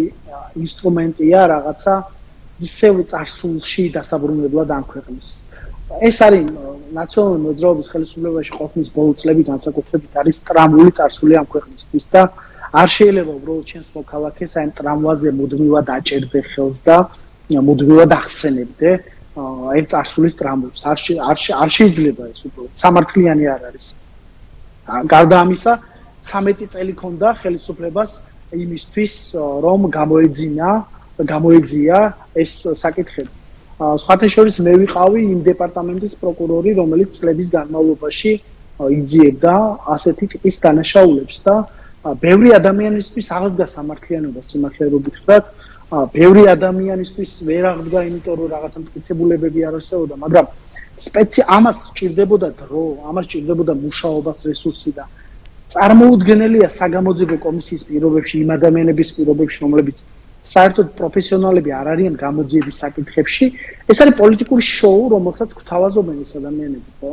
ინსტრუმენტია, რაღაცა ისევ წარსულში დასაბრუნებლად ამქვეყნის. ეს არის ნაციონალური მოძრაობის ხელისუფლებაში ყოფნის ბოლო წლები განსაკუთრებით არის ტრამვული წარსული ამ ქვეყნისთვის და არ შეიძლება უბრალოდ ჩვენს მოქალაქეს აი ამ ტრამვაზე მუდმივად აჭერდე ხელს და მუდმივად ახსენებდე აი წარსულის ტრამვებს. არ შეიძლება ეს უბრალოდ სამართლიანი არ არის. გარდა ამისა 13 წელი ქონდა ხელისუფლებას იმისთვის რომ გამოეგზია ეს საკითხები. სხვათა შორის მე ვიყავი იმ დეპარტამენტის პროკურორი, რომელიც წლების განმავლობაში იძიებდა ასეთი ტიპის დანაშაულებს და ბევრი ადამიანისთვის აღდგა სამართლიანობა, სიმართლე რომ გითხრათ, ბევრი ადამიანისთვის ვერ აღდგა, იმიტომ რომ რაღაცა მტკიცებულებები არ არსებობდა, მაგრამ ამას სჭირდებოდა დრო, ამას სჭირდებოდა მუშაობას, რესურსი და წარმოუდგენელია საგამოძიებო კომისიის პირობებში, იმ ადამიანების პირობებში, რომლებიც საერთოდ პროფესიონალები არ არიან გამოძიების საკითხებში, ეს არის პოლიტიკური შოუ, რომელსაც გვთავაზობენ ეს ადამიანები, ხო?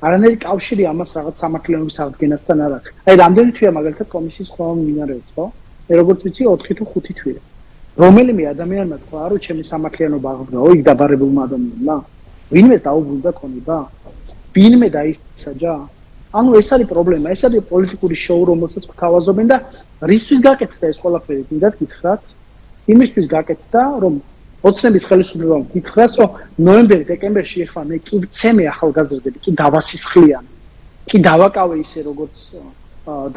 არანაირი კავშირი ამას რაღაც სამართლიანობის აღდგენასთან არ აქვს. აი, რამდენი თვეა მაგალითად კომისიის ხომ მინარევს, ხო? მე როგორც ვიცი, 4 თუ 5 თვეა. რომელიმე ადამიანმა თქვა, რომ ჩემი სამართლიანობა აღდგა, იქ დაბარებულმა ადამიანმა? ვინმეს დაუბრუნდა ქონება? ვინმე დაისაჯა? ანუ ეს არის პრობლემა, ეს არის პოლიტიკური შოუ, რომელსაც გვთავაზობენ და რისთვის გაკეთდა ეს ყველაფერი, გინდათ გითხრათ? იმისთვის გაკეთდა, რომ ოცნების ხელისუფლებამ გითხრას, რომ ნოემბერ-დეკემბერში ეხლა მე კი ვცემე ახალგაზრდები, კი დავასისხლიან, კი დავაკავე ისე როგორც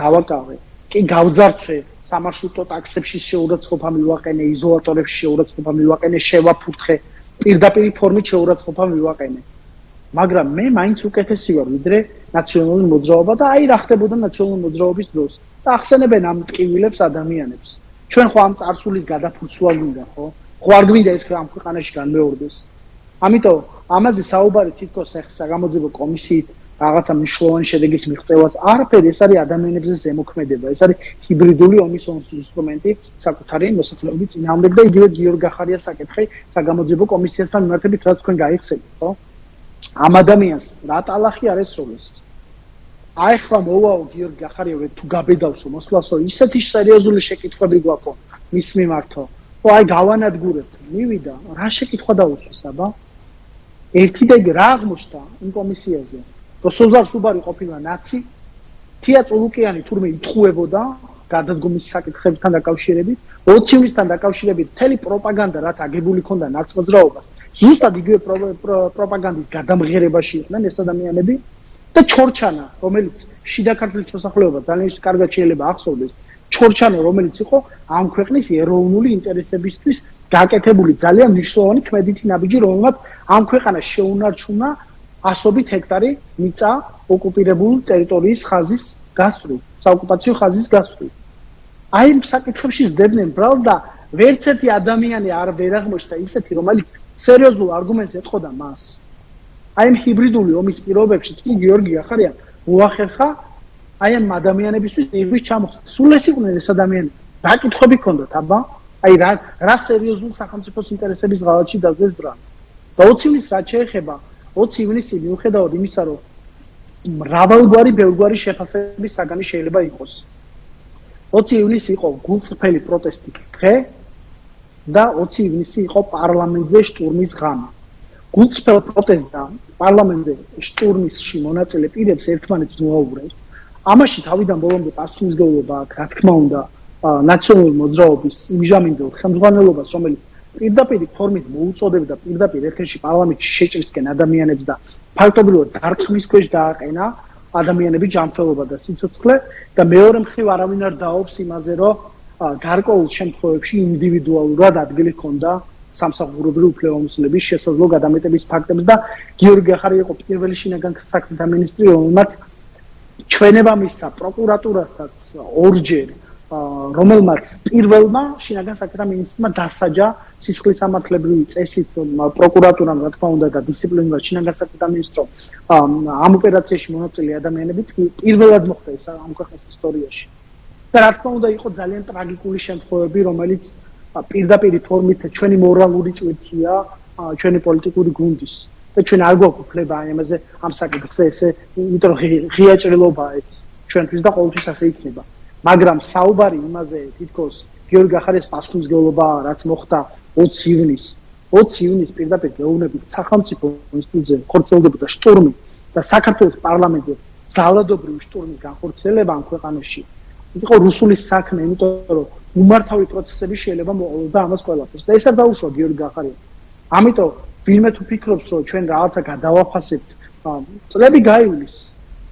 დავაკავე, კი გავძარცვე სამარშრუტო ტაქსებში შეურაცხყოფა მივაყენე, იზოლატორებში შეურაცხყოფა მივაყენე, შევაფურთხე, პირდაპირ ფორმით შეურაცხყოფა მივაყენე. მაგრამ მე მაინც უკეთესი ვარ ვიდრე ნაციონალური მოძრაობა და აი რა ხდებოდა ნაციონალური მოძრაობის დროს. და ახსენებენ ამ ტკივილებს ადამიანებს. ჩვენ ხო ამ წარსულის გადაფურცვა გვინდა, ხო? ხო არ გვინდა ეს ამ ქვეყანაში განმეორდეს. ამიტომ ამაზე საუბარი თითქოს ახ საგამოძიებო კომისიით რაღაცა მნიშვნელოვანი შედეგის მიღწევას არაფერი, ეს არის ადამიანებზე ზემოქმედება, ეს არის ჰიბრიდული ომის ინსტრუმენტი საკუთარი მოსახლეობის წინააღმდეგ და იგივე გიორგი გახარიას საკითხი საგამოძიებო კომისიასთან მიმართებით, რაც თქვენ გაიხსენეთ, ხო? ამ ადამიანს რა ტალახი არ ესროლეს. აი ხლა მოვაო გიორგი გახარიევი თუ გაბედავსო მოსვლასო ისეთი სერიოზული შეკითხვები გვაქვს მის მიმართო. ხო აი გავანადგურებთ მივიდა, რა შეკითხვა დაუსვეს აბა? ერთი და იგი რა აღმოჩნდა იმ კომისიაზე? რომ სოზარ სუბარი ყოფილა ნაცი, თია წულუკიანი თურმე იტყუებოდა გადადგომის საკითხებთან დაკავშირებით, 20 ივნისთან დაკავშირებით მთელი პროპაგანდა, რაც აგებული ქონდა ნაცმოძრაობას, ზუსტად იგივე პროპაგანდის გადამღერებაში იყვნენ ეს ადამიანები და ჩორჩანა, რომელიც შიდა ქართლის მოსახლეობა ძალიან კარგად შეიძლება ახსოვდეს, ჩორჩანა, რომელიც იყო ამ ქვეყნის ეროვნული ინტერესებისთვის გაკეთებული ძალიან მნიშვნელოვანი ქმედითი ნაბიჯი, რომელმაც ამ ქვეყანას შეუნარჩუნა ასობით ჰექტარი მიწა ოკუპირებული ტერიტორიის ხაზის გასწვრივ, საოკუპაციო ხაზის გასწვრივ. აი ამ საკითხებში ზდებდნენ ბრალს და ვერც ერთი ადამიანი ვერ აღმოჩნდა ისეთი, რომელიც სერიოზულ არგუმენტს ეთყოდა მას. აი ამ ჰიბრიდული ომის პირობებში კი გიორგი ახარია უახერხა აი ამ ადამიანებისთვის იღვის ჩამოხდა. სულ ეს იყვნენ ეს ადამიანები. რა კითხვები ჰქონდათ აბა? აი რა სერიოზულ სახელმწიფოს ინტერესების ღალატში დაძდეს ბრალ. და 20 ივნისს რაც შეეხება 20 ივნისი მიუხედავად იმისა, რომ მრავალგვარი ბევრგვარი შეფასების საგანი შეიძლება იყოს. 20 ივნისი იყო გულწრფელი პროტესტის დღე და 20 ივნისი იყო პარლამენტზე შტურმის ღამე. გულწრფელ პროტესტს და პარლამენტზე შტურმისში მონაწილე პირებს ერთმანეთს მოაუბრეს. ამაში თავიდან ბოლომდე პასუხისმგებლობა აქვს, რა თქმა უნდა, ნაციონალური მოძრაობის იმჟამინდელ ხელმძღვანელობას, რომელიც პირდაპირ ფორმით მოუწოდებდა პირდაპირ ეთერში პარლამენტში შეჭრისკენ ადამიანებს და ფაქტობრივად დარტყმის ქვეშ დააყენა ადამიანების ჯანმრთელობა და სიცოცხლე და მეორე მხრივ არავინ არ დაობს იმაზე, რომ გარკვეულ შემთხვევებში ინდივიდუალურად ადგილი ჰქონდა სამსახურებრივი უფლებამოსილების შესაძლო გადამეტების ფაქტებს და გიორგი ახარია იყო პირველი შინაგან საქმეთა მინისტრი, რომელმაც ჩვენება მისცა პროკურატურასაც ორჯერ, რომელმაც პირველმა შინაგან საქმეთა მინისტრმა დასაჯა სისხლის სამართლებრივი წესით პროკურატურამ, რა თქმა უნდა, და დისციპლინურად შინაგან საქმეთა მინისტრომ ამ ოპერაციაში მონაწილე ადამიანები პირველად მოხდა ეს ამ ქვეყნის ისტორიაში. და რა თქმა უნდა, იყო ძალიან ტრაგიკული შემთხვევები, რომელიც პირდაპირ ფორმით ჩვენი მორალური წვეთია, ჩვენი პოლიტიკური გუნდის და ჩვენ არ გვაქვს უფლება ამაზე ამ საკითხზე ესე, იმიტომ რომ ღია ჭრილობაა ეს ჩვენთვის და ყოველთვის ასე იქნება. მაგრამ საუბარი იმაზე თითქოს გიორგი ახარიას პასუხისმგებლობა, რაც მოხდა 20 ივნისს 20 ივნისს პირდაპირ გეუბნებით სახელმწიფო ინსტიტუტზე ხორციელდებოდა შტურმი და საქართველოს პარლამენტზე ძალადობრივი შტურმის განხორციელება ამ ქვეყანაში იყო რუსული საქმე, იმიტომ რომ უმართავი პროცესები შეიძლება მოყოლოდა ამას ყველაფერს და ეს არ დაუშვა გიორგი ახარიას. ამიტომ ვინმე თუ ფიქრობს, რომ ჩვენ რაღაცა გადავაფასებთ, წლები გაივლის,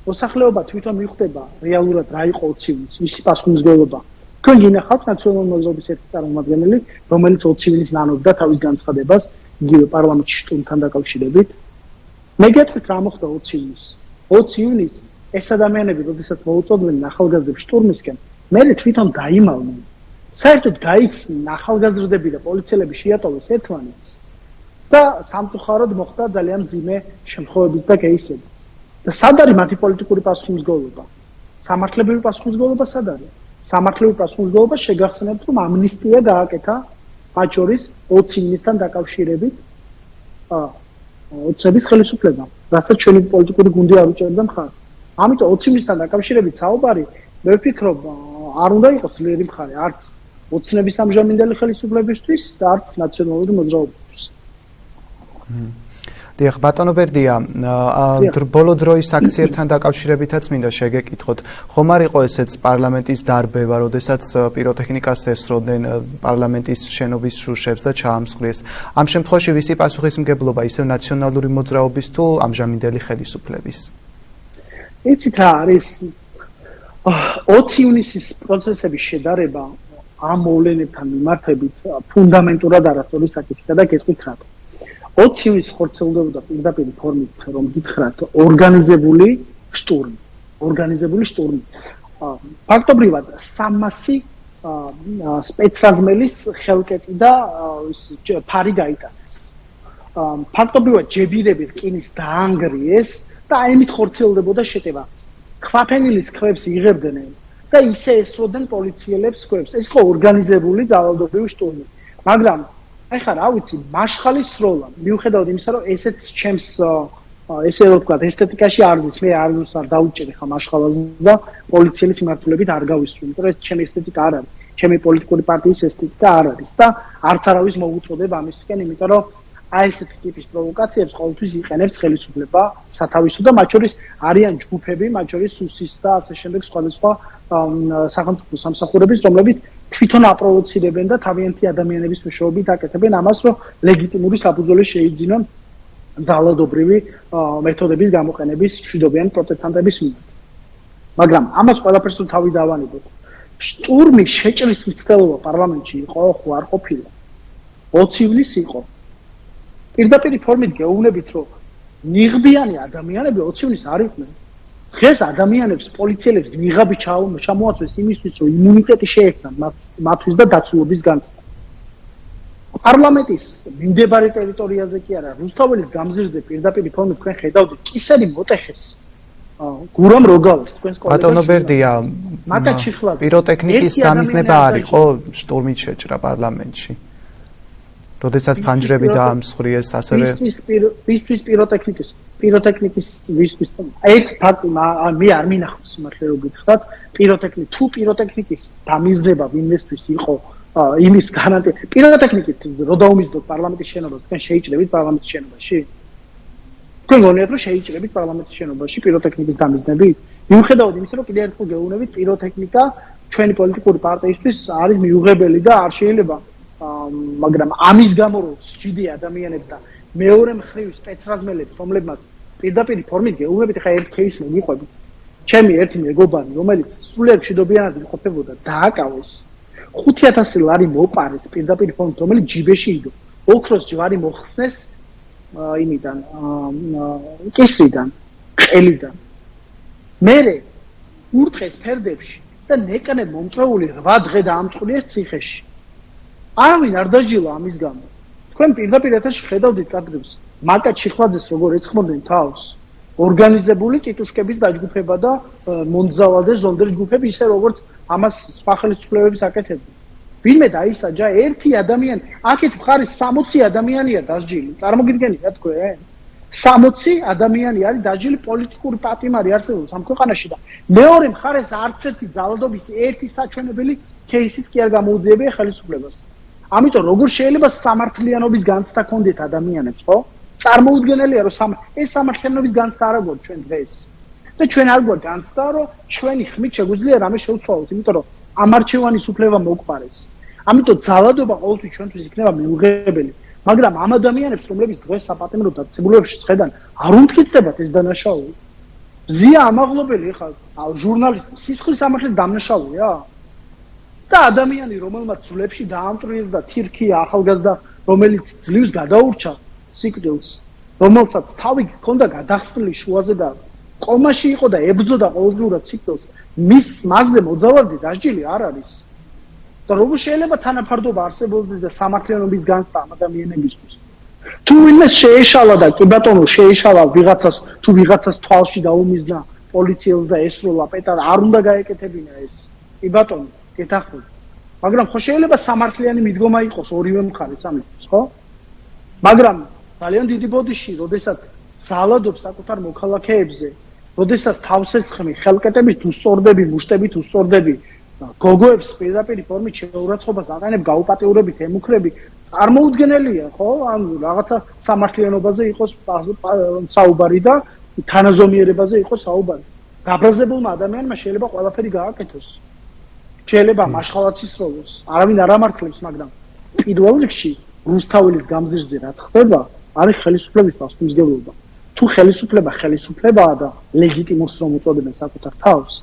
მოსახლეობა თვითონ მიხვდება რეალურად რა იყო 20 ივნისს, მისი პასუხისმგებლობა. თქვენ გინახავთ ნაციონალური მოძრაობის ერთი წარმომადგენელი, რომელიც 20 ივნისს ნანობდა თავის განცხადებას იგივე პარლამენტში შტურმთან დაკავშირებით. მე გეტყვით რა მოხდა 20 ივნისს. 20 ივნისს ეს ადამიანები, როდესაც მოუწოდნენ ახალგაზრდებს შტურმისკენ, მერე თვითონ დაიმალნენ. საერთოდ გაიქცნენ ახალგაზრდები და პოლიციელები შეატოვეს ერთმანეთს და სამწუხაროდ მოხდა ძალიან მძიმე შემთხვევებიც და კეისებიც. და სად არის მათი პოლიტიკური პასუხისმგებლობა? სამართლებრივი პასუხისმგებლობა სად არის? სამართლებრივი პასუხისმგებლობა შეგახსენებთ, რომ ამნისტია გააკეთა მათ შორის 20 ივნისთან დაკავშირებით 20-ების ხელისუფლებამ, რასაც ჩვენი პოლიტიკური გუნდი არ უჭერდა მხარს. ამიტომ 20 ივნისთან დაკავშირებით საუბარი, მე ვფიქრობ, არ უნდა იყოს ძლიერი მხარე, არც 20-ების ამჟამინდელი ხელისუფლებისთვის და არც ნაციონალური მოძრაობისთვის. დიახ, ბატონო ბერდია, ბოლო დროის აქციებთან დაკავშირებითაც მინდა შეგეკითხოთ, ხომ არ იყო ესეც პარლამენტის დარბევა, როდესაც პიროტექნიკას ესროდნენ პარლამენტის შენობის შუშებს და ჩაამსხვრიეს. ამ შემთხვევაში ვისი პასუხისმგებლობა, ისევ ნაციონალური მოძრაობის თუ ამჟამინდელი ხელისუფლების? იცით რა არის 20 ივნისის პროცესების შედარება ამ მოვლენებთან მიმართებით ფუნდამენტურად არასწორი საკითხია და გეტყვით რატომ. 20 ივნისს ხორციელდებოდა პირდაპირ ფორმით, რომ გითხრათ, ორგანიზებული შტურმი. ფაქტობრივად 300 სპეცრაზმელის ხელკეტი და ფარი გაიტაცეს. ფაქტობრივად ჯებირები რკინის დაანგრიეს და აიმით ხორციელდებოდა შეტევა. ქვაფენილის ქვებს იღებდნენ და ისე ესროდნენ პოლიციელებს ქვებს. ეს იყო ორგანიზებული ძალადობრივი შტურმი. მაგრამ ეხლა რა ვიცი, მაშხალის სროლა, მიუხედავად იმისა, რომ ესეც ჩემს ესე რომ ვთქვათ, ესთეტიკაში არ ზის, მე არ დაუჭერე ხა მაშხალას და პოლიციის მიმართულებით არ გავისწრები, იმიტომ რომ ეს ჩემი ესთეტიკა არ არის. ჩემი პოლიტიკური პარტიის ესთეტიკა არ არის და არც არავის მოუწოდებ ამისკენ, იმიტომ რომ აი ესეთი ტიპის პროვოკაციებს ყოველთვის იყენებს ხელისუფლება სათავისო და მათ შორის არიან ჯგუფები, მათ შორის სუსის და ასე შემდეგ სხვადასხვა სახელმწიფო სამსახურების, რომლებიც თვითონ აპროვოცირებენ და თავიანთი ადამიანების მეშვეობით აკეთებენ ამას, რომ ლეგიტიმური საფუძველი შეიძინონ ძალადობრივი მეთოდების გამოყენების მშვიდობიან პროტესტანტების მიმართ. მაგრამ ამას ყველაფერს თუ თავი დავანებოთ. შტურმი შეჭრის მცდელობა პარლამენტში იყო, ხო არ ყოფილა. 20 ივლისი იყო. პირდაპირ ფორმით გეუბნებით, რომ ნიღბიანი ადამიანები 20 ივლისს არ იყვნენ. დღეს ადამიანებს, პოლიციელებს ნიღაბი ჩამოაწვეს იმისთვის, რომ იმუნიტეტი შეექმნან მათთვის და დაცულობის განცდა. პარლამენტის მიმდებარე ტერიტორიაზე კი არა, რუსთაველის გამზირზე პირდაპირ ფორმით თქვენ ხედავდით, კისერი მოტეხეს. გურამ როგალეს თქვენს კოლეგას. ბატონო ბერდია, მაკა ჩიხლაძე. პიროტექნიკის დამიზნება არ იყო შტურმით შეჭრა პარლამენტში. როდესაც ფანჯრები დაამსხვრიეს, ასევე ვისთვის პიროტექნიკის ვისთვის ერთ ფაქტი მე არ მინახავს სიმართლე რო გითხრათ, თუ პიროტექნიკის დამიზნება ვინმესთვის იყო იმის გარანტია. პიროტექნიკით რო დაუმიზნოთ პარლამენტის შენობას, თქვენ შეიჭრებით პარლამენტის შენობაში? თქვენ გონიათ რომ შეიჭრებით პარლამენტის შენობაში პიროტექნიკის დამიზნებით? მიუხედავად იმისა, რომ კიდევ ერთხელ გეუბნებით, პიროტექნიკა ჩვენი პოლიტიკური პარტიისთვის არის მიუღებელი და არ შეიძლება მაგრამ ამის გამო რომ სჯიდი ადამიანებს და მეორე მხრივ სპეცრაზმელებს, რომლებმაც პირდაპირ ფორმით გეუბნებით, ხა ერთ кейს მოგიყვებით. ჩემი ერთი მეგობარი, რომელიც სულიერ მშვიდობიანად იმყოფებოდა, დააკავეს 5000 ლარი მოპარეს პირდაპირ ფორმით, რომელიც ჯიბეში იდო. ოქროს ჯვარი მოხსნეს იმიდან, კისრიდან, ყელიდან. მერე ურთხეს ფერდებში და ნეკნე მომწვეული 8 დღე დაამწყურიეს ციხეში. არავინ არ დაჟილა ამის გამო. თქვენ პირდაპირ ეთერში ხედავდით კადრებს. მაკა ჩიხლაძეს როგორ ეცხმოდნენ თავს. ორგანიზებული ტიტუშკების დაჯგუფება და მონძალადე ზონდერ ჯგუფები, ისე როგორც ამას სხვა ხელისუფლებების აკეთებდნენ. ვინმე დაისაჯა ერთი ადამიანი, აქეთ მხარის 60 ადამიანია დასჯილი. წარმოგიდგენია თქვენ? 60 ადამიანი არის დასჯილი პოლიტიკური პატიმარი არსებობს ამ ქვეყანაში და მეორე მხარეს არც ერთი ძალადობის ერთი საჩვენებელი кейსიც კი არ გამოუძიებია ხელისუფლებას. ამიტომ როგორ შეიძლება სამართლიანობის განცდა ქონდეთ ადამიანებს, ხო? წარმოუდგენელია რომ ეს სამართლიანობის განცდა არ აქვს ჩვენ დღეს. და ჩვენ არ გვაქვს განცდა, რომ ჩვენი ხმით შეგვიძლია რამე შევცვალოთ, იმიტომ რომ ამარჩევანის უფლება მოგყარეს. ამიტომ ძალადობა ყოველთვის ჩვენთვის იქნება მიუღებელი, მაგრამ ამ ადამიანებს, რომლებიც დღეს საპატიმრო დაწესებულებებში ხედან, არ უმტკიცდებათ ეს დანაშაული. ზია ამაღლობელი ხა ჟურნალისტი სისხლის სამართლით დამნაშავეა? და ადამიანი, რომელმაც ძვლებში დაამტვრიეს და თირქია ახალგაზრდა, რომელიც ძლივს გადაურჩა სიკვდილს, რომელსაც თავი ჰქონდა გადახსნილი შუაზე და კომაში იყო და ებრძოდა ყოველდღიურად სიკვდილს, მასზე მოძალადე დასჯილი არ არის. და როგორ შეიძლება თანაფარდობა არსებობდეს და სამართლიანობის განცდა ამ ადამიანებისთვის? თუ ვინმე შეეშალა და კი ბატონო შეეშალა ვიღაცას, თუ ვიღაცას თვალში დაუმიზნა პოლიციელს და ესროლა პეტარ, არ უნდა გაეკეთებინა ეს. კი ბატონო გეთახმებით. მაგრამ ხო შეიძლება სამართლიანი მიდგომა იყოს ორივე მხარეს ამისთვის, ხო? მაგრამ ძალიან დიდი ბოდიში, როდესაც ძალადობს საკუთარ მოქალაქეებზე, როდესაც თავს ესხმი ხელკეტების თუ სწორდები, მუშტები თუ სწორდები, გოგოებს პირდაპირ ფორმით შეურაცხყოფას აყენებ, გაუპატიურებით ემუქრები, წარმოუდგენელია, ხო? ან რაღაცა სამართლიანობაზე იყოს საუბარი და თანაზომიერებაზე იყოს საუბარი. გაბრაზებულმა ადამიანმა შეიძლება ყველაფერი გააკეთოს. შეიძლება მაშხალაც ისროლოს, არავინ არ ამართლებს, მაგრამ პირველ რიგში რუსთაველის გამზირზე რაც ხდება, არის ხელისუფლების პასუხისმგებლობა. თუ ხელისუფლებაა და ლეგიტიმურს რომ უწოდებენ საკუთარ თავს,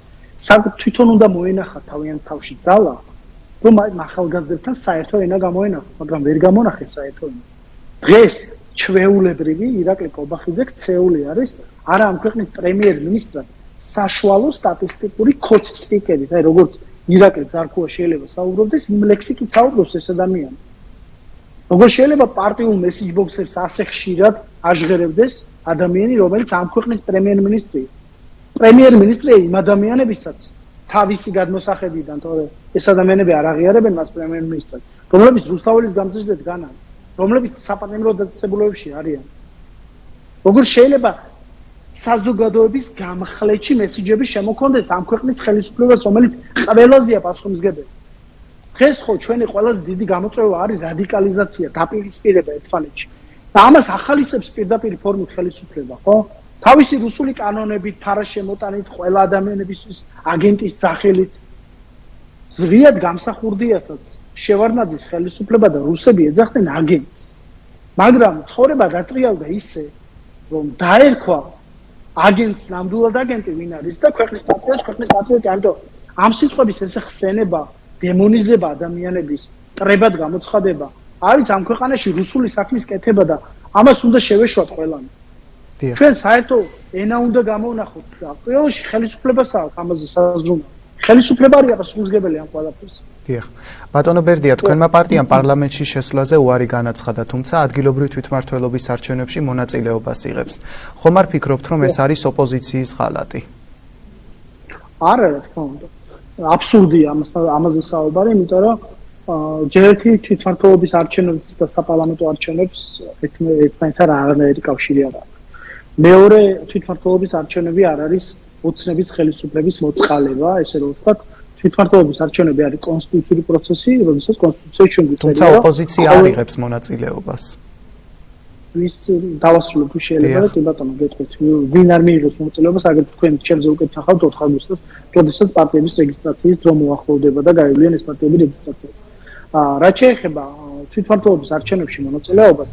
თვითონ უნდა მოენახა თავიანთ თავში ძალა, რომ ახალგაზრდებთან საერთო ენა გამოენახოს, მაგრამ ვერ გამონახეს საერთო ენა. დღეს ჩვეულებრივი ირაკლი კობახიძე ქცეული არის არა ამ ქვეყნის პრემიერ-მინისტრად, საშუალო სტატისტიკური ქოც სპიკერით, აი როგორც ირაკლი ზარქუა შეიძლება საუბრობდეს, იმ ლექსიკით საუბრობს ეს ადამიანი. როგორ შეიძლება პარტიულ მესიჯბოქსებს ასე ხშირად აჟღერებდეს ადამიანი, რომელიც ამ ქვეყნის პრემიერ-მინისტრია. პრემიერ-მინისტრია იმ ადამიანებისაც თავისი გადმოსახედიდან, თორე ეს ადამიანები არ აღიარებენ მას პრემიერ-მინისტრად, რომლებიც რუსთაველის გამზირზე დგანან, რომლებიც საპატიმრო დაწესებულებებში არიან. როგორ შეიძლება საზოგადოების გამხლეთში მესიჯები შემოქონდეს ამ ქვეყნის ხელისუფლებას, რომელიც ყველაზეა პასუხისმგებელი. დღეს ხო ჩვენი ყველაზე დიდი გამოწვევა არის რადიკალიზაცია, დაპირისპირება ერთმანეთში. და ამას ახალისებს პირდაპირ ფორმით ხელისუფლება, ხო? თავისი რუსული კანონებით, თარაშემოტანით, ყველა ადამიანებისთვის აგენტის სახელით ზრიად გამსახურდიასაც შევარდნაძის ხელისუფლება და რუსები ეძახდნენ აგენტს. მაგრამ ცხოვრება დატრიალდა ისე, რომ დაერქვა აგენტს ნამდვილად აგენტი ვინ არის და ქვეყნის პატრიოტი, ამიტომ ამ სიტყვების ესე ხსენება, დემონიზება ადამიანების, ტრებად გამოცხადება არის ამ ქვეყანაში რუსული საქმის კეთება და ამას უნდა შევეშვათ ყველანი. ჩვენ საერთო ენა უნდა გამოვნახოთ და პირველში ხელისუფლებას აქვს ამაზე საზრუნავი. ხელისუფლება არის პასუხისმგებელი ამ ყველაფერს. დიახ. ბატონო ბერდია, თქვენმა პარტიამ პარლამენტში შესვლაზე უარი განაცხადა, თუმცა ადგილობრივი თვითმმართველობის არჩევნებში მონაწილეობას იღებს. ხომ არ ფიქრობთ, რომ ეს არის ოპოზიციის ღალატი? არა, რა თქმა უნდა. აბსურდია ამაზე საუბარი, იმიტომ რომ ჯერ ერთი თვითმმართველობის არჩევნებს და საპარლამენტო არჩევნებს ერთმანეთთან არანაირი კავშირი არ აქვს. მეორე თვითმმართველობის არჩევნები არ არის ოცნების ხელისუფლების მოწყალება, ესე რომ ვთქვათ, თვითმმართველობის არჩევნები არის კონსტიტუციური პროცესი, როდესაც კონსტიტუციაში ჩვენ გვიწერია. თუმცა ოპოზიცია არ იღებს მონაწილეობას. ვის დავასრულებ თუ შეიძლება, კი ბატონო, გეტყვით, ვინ არ მიიღებს მონაწილეობას, აგერ თქვენ ჩემზე უკეთ ახავთ 4 აგვისტოს, როდესაც პარტიების რეგისტრაციის დრო მოახლოვდება და გაივლიან ეს პარტიები რეგისტრაციას. რაც შეეხება თვითმმართველობის არჩევნებში მონაწილეობას,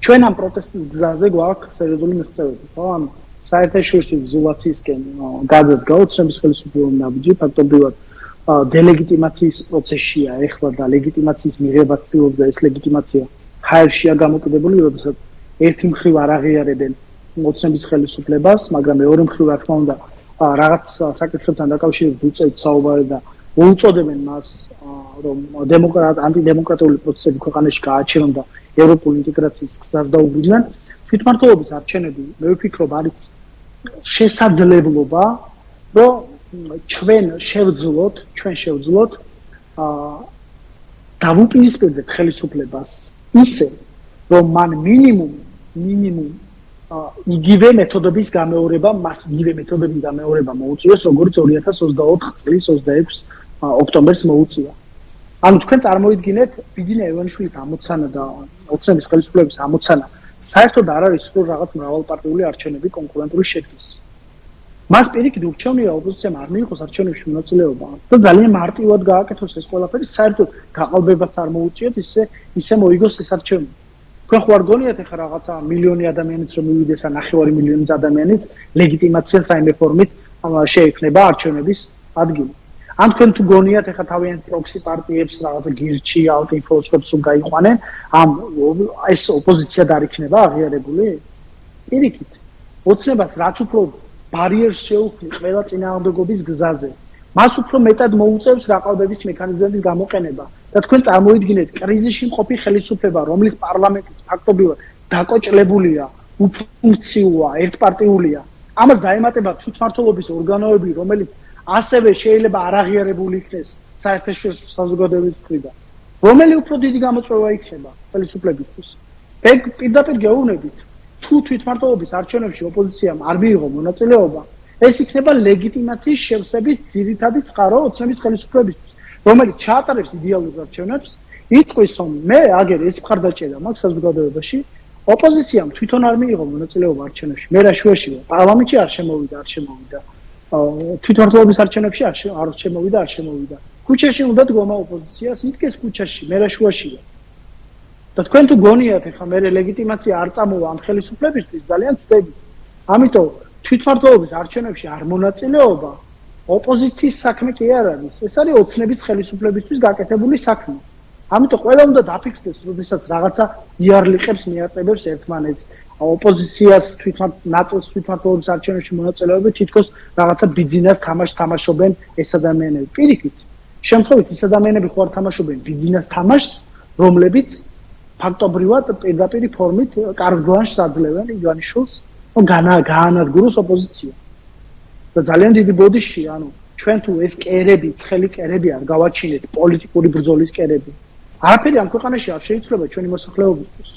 ჩვენ ამ პროტესტის გზაზე გვაქვს სერიოზული მიღწევები, ხო? ამ საერთაშორისო იზოლაციისკენ გადადგა ოცნების ხელისუფლების ნაბიჯი, ფაქტობრივად დელეგიტიმაციის პროცესია ეხლა და ლეგიტიმაციის მიღება ცდილობს და ეს ლეგიტიმაცია ჰაერშია გამოკიდებული, როდესაც ერთი მხრივ არ აღიარებენ ოცნების ხელისუფლებას, მაგრამ მეორე მხრივ რა თქმა უნდა რაღაც საკითხებთან დაკავშირებით უწევთ საუბარი და უწოდებენ მას, რომ ანტიდემოკრატიული პროცესები ქვეყანაში გააჩერონ და ევროპული ინტეგრაციის გზას დაუბრუნდნენ. თვითმმართველობის არჩევნები, მე ვფიქრობ, არის შესაძლებლობა, რომ ჩვენ შევძლოთ დავუპირისპირდეთ ხელისუფლებას ისე, რომ მან მინიმუმ იგივე მეთოდების გამეორება მოუწიოს, როგორც 2024 წლის 26 ოქტომბერს მოუწია. ანუ თქვენ წარმოიდგინეთ, ბიძინა ევანიშვილის ამოცანა და ოცნების ხელისუფლების ამოცანა საერთოდ არ არის რომ რაღაც მრავალპარტიული არჩევნები კონკურენტული შედგეს. მას პირიქით ურჩევნია ოპოზიციამ არ მიიღოს არჩევნებში მონაწილეობა და ძალიან მარტივად გააკეთოს ეს ყველაფერი, საერთოდ გაყალბებაც არ მოუწიოთ, ისე მოიგოს ეს არჩევნები. თქვენ ხო არ გონიათ ახლა რაღაცა მილიონი ადამიანიც რომ მივიდეს ან 9 მილიონი ადამიანიც ლეგიტიმაცია საიმე ფორმით შეექმნება არჩევნების ადგილი. ან თქვენ თუ გონიათ ახლა თავიანთ პროქსი პარტიებს რაღაცა გირჩი, ალტინფოსებს რომ გაიყვანენ, ეს ოპოზიცია დარიქნება აღიარებული? პირიქით, ოცნებას რაც უფრო ბარიერს შეუქმნი ყველა წინააღმდეგობის გზაზე, მას უფრო მეტად მოუწევს გაყალბების მექანიზმების გამოყენება. და თქვენ წარმოიდგინეთ კრიზისში მყოფი ხელისუფლება, რომლის პარლამენტიც ფაქტობრივად დაკოჭლებულია, უფუნქციურია, ერთპარტიულია. ამას დაემატება თვითმმართველობის ორგანოები, რომელიც ასევე შეიძლება არ აღიარებული იქნეს საერთაშორისო საზოგადოების მხრიდან. რომელი უფრო დიდი გამოწვევა იქნება ხელისუფლებისთვის? პირდაპირ გეუბნებით, თუ თვითმმართველობის არჩევნებში ოპოზიციამ არ მიიღო მონაწილეობა, ეს იქნება ლეგიტიმაციის შევსების ძირითადი წყარო ოცნების ხელისუფლებისთვის, რომელიც ჩაატარებს იდეალურ არჩევნებს, იტყვის, რომ მე აგერ ეს მხარდაჭერა მაქვს საზოგადოებაში, ოპოზიციამ თვითონ არ მიიღო მონაწილეობა არჩევნებში, მე რა შუაში ვარ, პარლამენტში არ შემოვიდა. თვითმმართველობის არჩევნებში არ შემოვიდა. ქუჩაში უნდა დგომა ოპოზიციას, იდგეს ქუჩაში, მე რა შუაშია. და თქვენ თუ გონიათ, ახლა მე ლეგიტიმაცია არ წამოვა ამ ხელისუფლებისთვის, ძალიან ცდებით. ამიტომ თვითმმართველობის არჩევნებში არ მონაწილეობა ოპოზიციის საქმე კი არ არის. ეს არის ოცნების ხელისუფლებისთვის გაკეთებული საქმე. ამიტომ ყველა უნდა დაფიქრდეს, როდესაც რაღაცა იარლიყებს მიაწებებს ერთმანეთს. ოპოზიციას ნაწილს თვითმმართველობის არჩევნებში მონაწილეობა თითქოს რაღაცა ბიძინას თამაშობენ ეს ადამიანები. პირიქით, შემთხვევით ის ადამიანები ხო არ თამაშობენ ბიძინას თამაშს, რომლებიც ფაქტობრივად პირდაპირ ფორმით კარგ გლანშს აძლევენ ივანიშვილს, რომ გაანადგუროს ოპოზიცია. და ძალიან დიდი ბოდიშია, ანუ ჩვენ თუ ეს კერები, ცხელი კერები არ გავაჩინეთ, პოლიტიკური ბრძოლის კერები, არაფერი ამ ქვეყანაში არ შეიძლება ჩვენი მოსახლეობისთვის.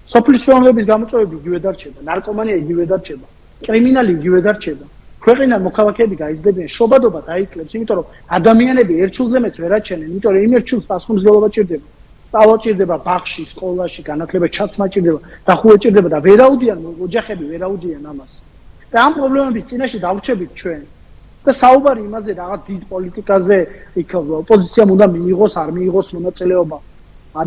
სოფლის მეურნეობის გამოწვევები იგივე დარჩება, ნარკომანია იგივე დარჩება, კრიმინალი იგივე დარჩება. ქვეყნიდან მოქალაქეები გაიზრდებიან, შობადობა დაიკლებს, იმიტომ რომ ადამიანები ერჩულზე მეც ვერ აჩენენ, იმიტომ რომ იმ ერჩულს პასუხისმგებლობა ჭირდება. სწავლა ჭირდება ბაღში, სკოლაში, განათლება ჩაცმა ჭირდება, დახურვა ჭირდება და ვერაუდიან ოჯახები, ვერაუდიან ამას. და ამ პრობლემების წინაშე დავრჩებით ჩვენ. და საუბარი იმაზე რაღაც დიდ პოლიტიკაზე, იქ ოპოზიციამ უნდა მიიღოს, არ მიიღოს მონაწილეობა.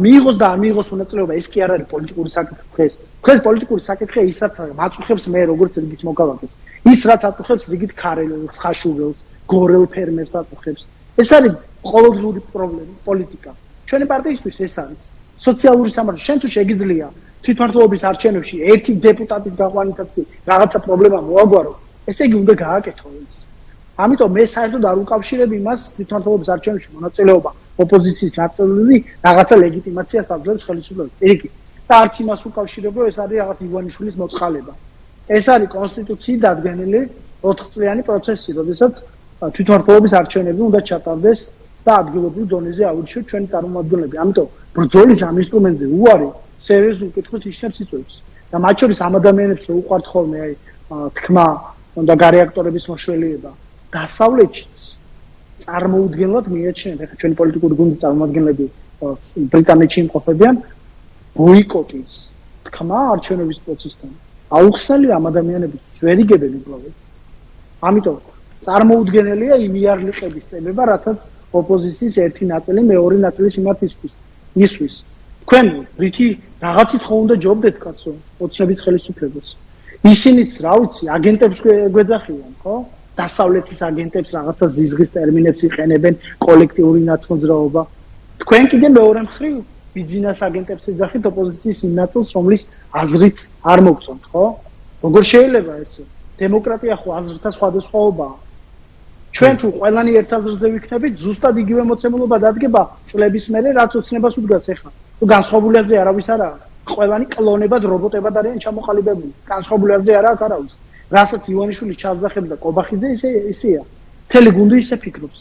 მიიღოს და არ მიიღოს მონაწილეობა, ეს კი არ არის პოლიტიკური საკითხი დღეს. დღეს პოლიტიკური საკითხია ისაც მაწუხებს მე როგორც რიგით მოკავაკეს. ის რაც აწუხებს რიგით ქარელს, ხაშურელს, გორელ ფერმერს აწუხებს. ეს არის ყოველდღიური პრობლემა, პოლიტიკა. ჩვენი პარტიისთვის ეს არის. სოციალური სამართალი, შენ თუ შეგიძლია თვითმმართველობის არჩევნებში ერთი დეპუტატის გაყვანითაც კი რაღაცა პრობლემა მოაგვარო, ესე იგი უნდა გააკეთო ეს. ამიტომ მე საერთოდ არ უკავშირებ იმას თვითმმართველობის არჩევნებში მონაწილეობა ოპოზიციის ნაწილი რაღაცა ლეგიტიმაციას აძლევს ხელისუფლებას. იგი და არც იმას უკავშირებ, რომ ეს არის რაღაც ივანიშვილის მოწყალება. ეს არის კონსტიტუციით დადგენილი 4 წლიანი პროცესი, როდესაც თვითმმართველობის არჩევნები უნდა ჩატარდეს და ადგილობრივ დონეზე აურჩიოთ ჩვენი წარმომადგენლები. ამიტომ ბრძოლის ამ ინსტრუმენტზე უარი სერიოზულ კითხვით იშნებს იწვევს. და მათ შორის ამ ადამიანებს რო უყვართ ხოლმე აი თქმა და გარეაქტორების მოშველიება დასავლეთში წარმოუდგენლად მიაჩნიათ, ახლა ჩვენი პოლიტიკური გუნდის წარმომადგენლები ბრიტანეთში იმყოფებიან ბოიკოტის თქმა არჩევნების პროცესთან. აუხსნელი ამ ადამიანებისთვის ვერ იგებენ უბრალოდ. ამიტომ წარმოუდგენელია იმ იარლიყების წებება, რასაც ოპოზიციის ერთი ნაწილი მეორე ნაწილის მიმართ ისვის. თქვენ რითი რაღაცით ხო უნდა ჯობდეთ კაცო ოცნების ხელისუფლებას. ისინიც რა ვიცი, აგენტებს გვეძახიან, ხო? დასავლეთის აგენტებს რაღაცა ზიზღის ტერმინებს იყენებენ, კოლექტიური ნაცმოძრაობა. თქვენ კიდე მეორე მხრივ ბიზნეს აგენტებს ეძახით ოპოზიციის იმ ნაწილს, რომლის აზრიც არ მოგწონთ, ხო? როგორ შეიძლება ესე? დემოკრატია ხო აზრთა სხვადასხვაობაა. ჩვენ თუ ყველანი ერთ აზრზე ვიქნებით, ზუსტად იგივე მოცემულობა დადგება წლების მერე, რაც ოცნებას უდგას ახლა. თუ განსხვავებული აზრი არავის არ აქვს. ყველანი კლონებად, რობოტებად არიან ჩამოყალიბებული. განსხვავებული აზრი არ აქვს არავის. რასაც ივანიშვილი ჩასძახებს და კობახიძე ისეა. მთელი გუნდი ისე ფიქრობს.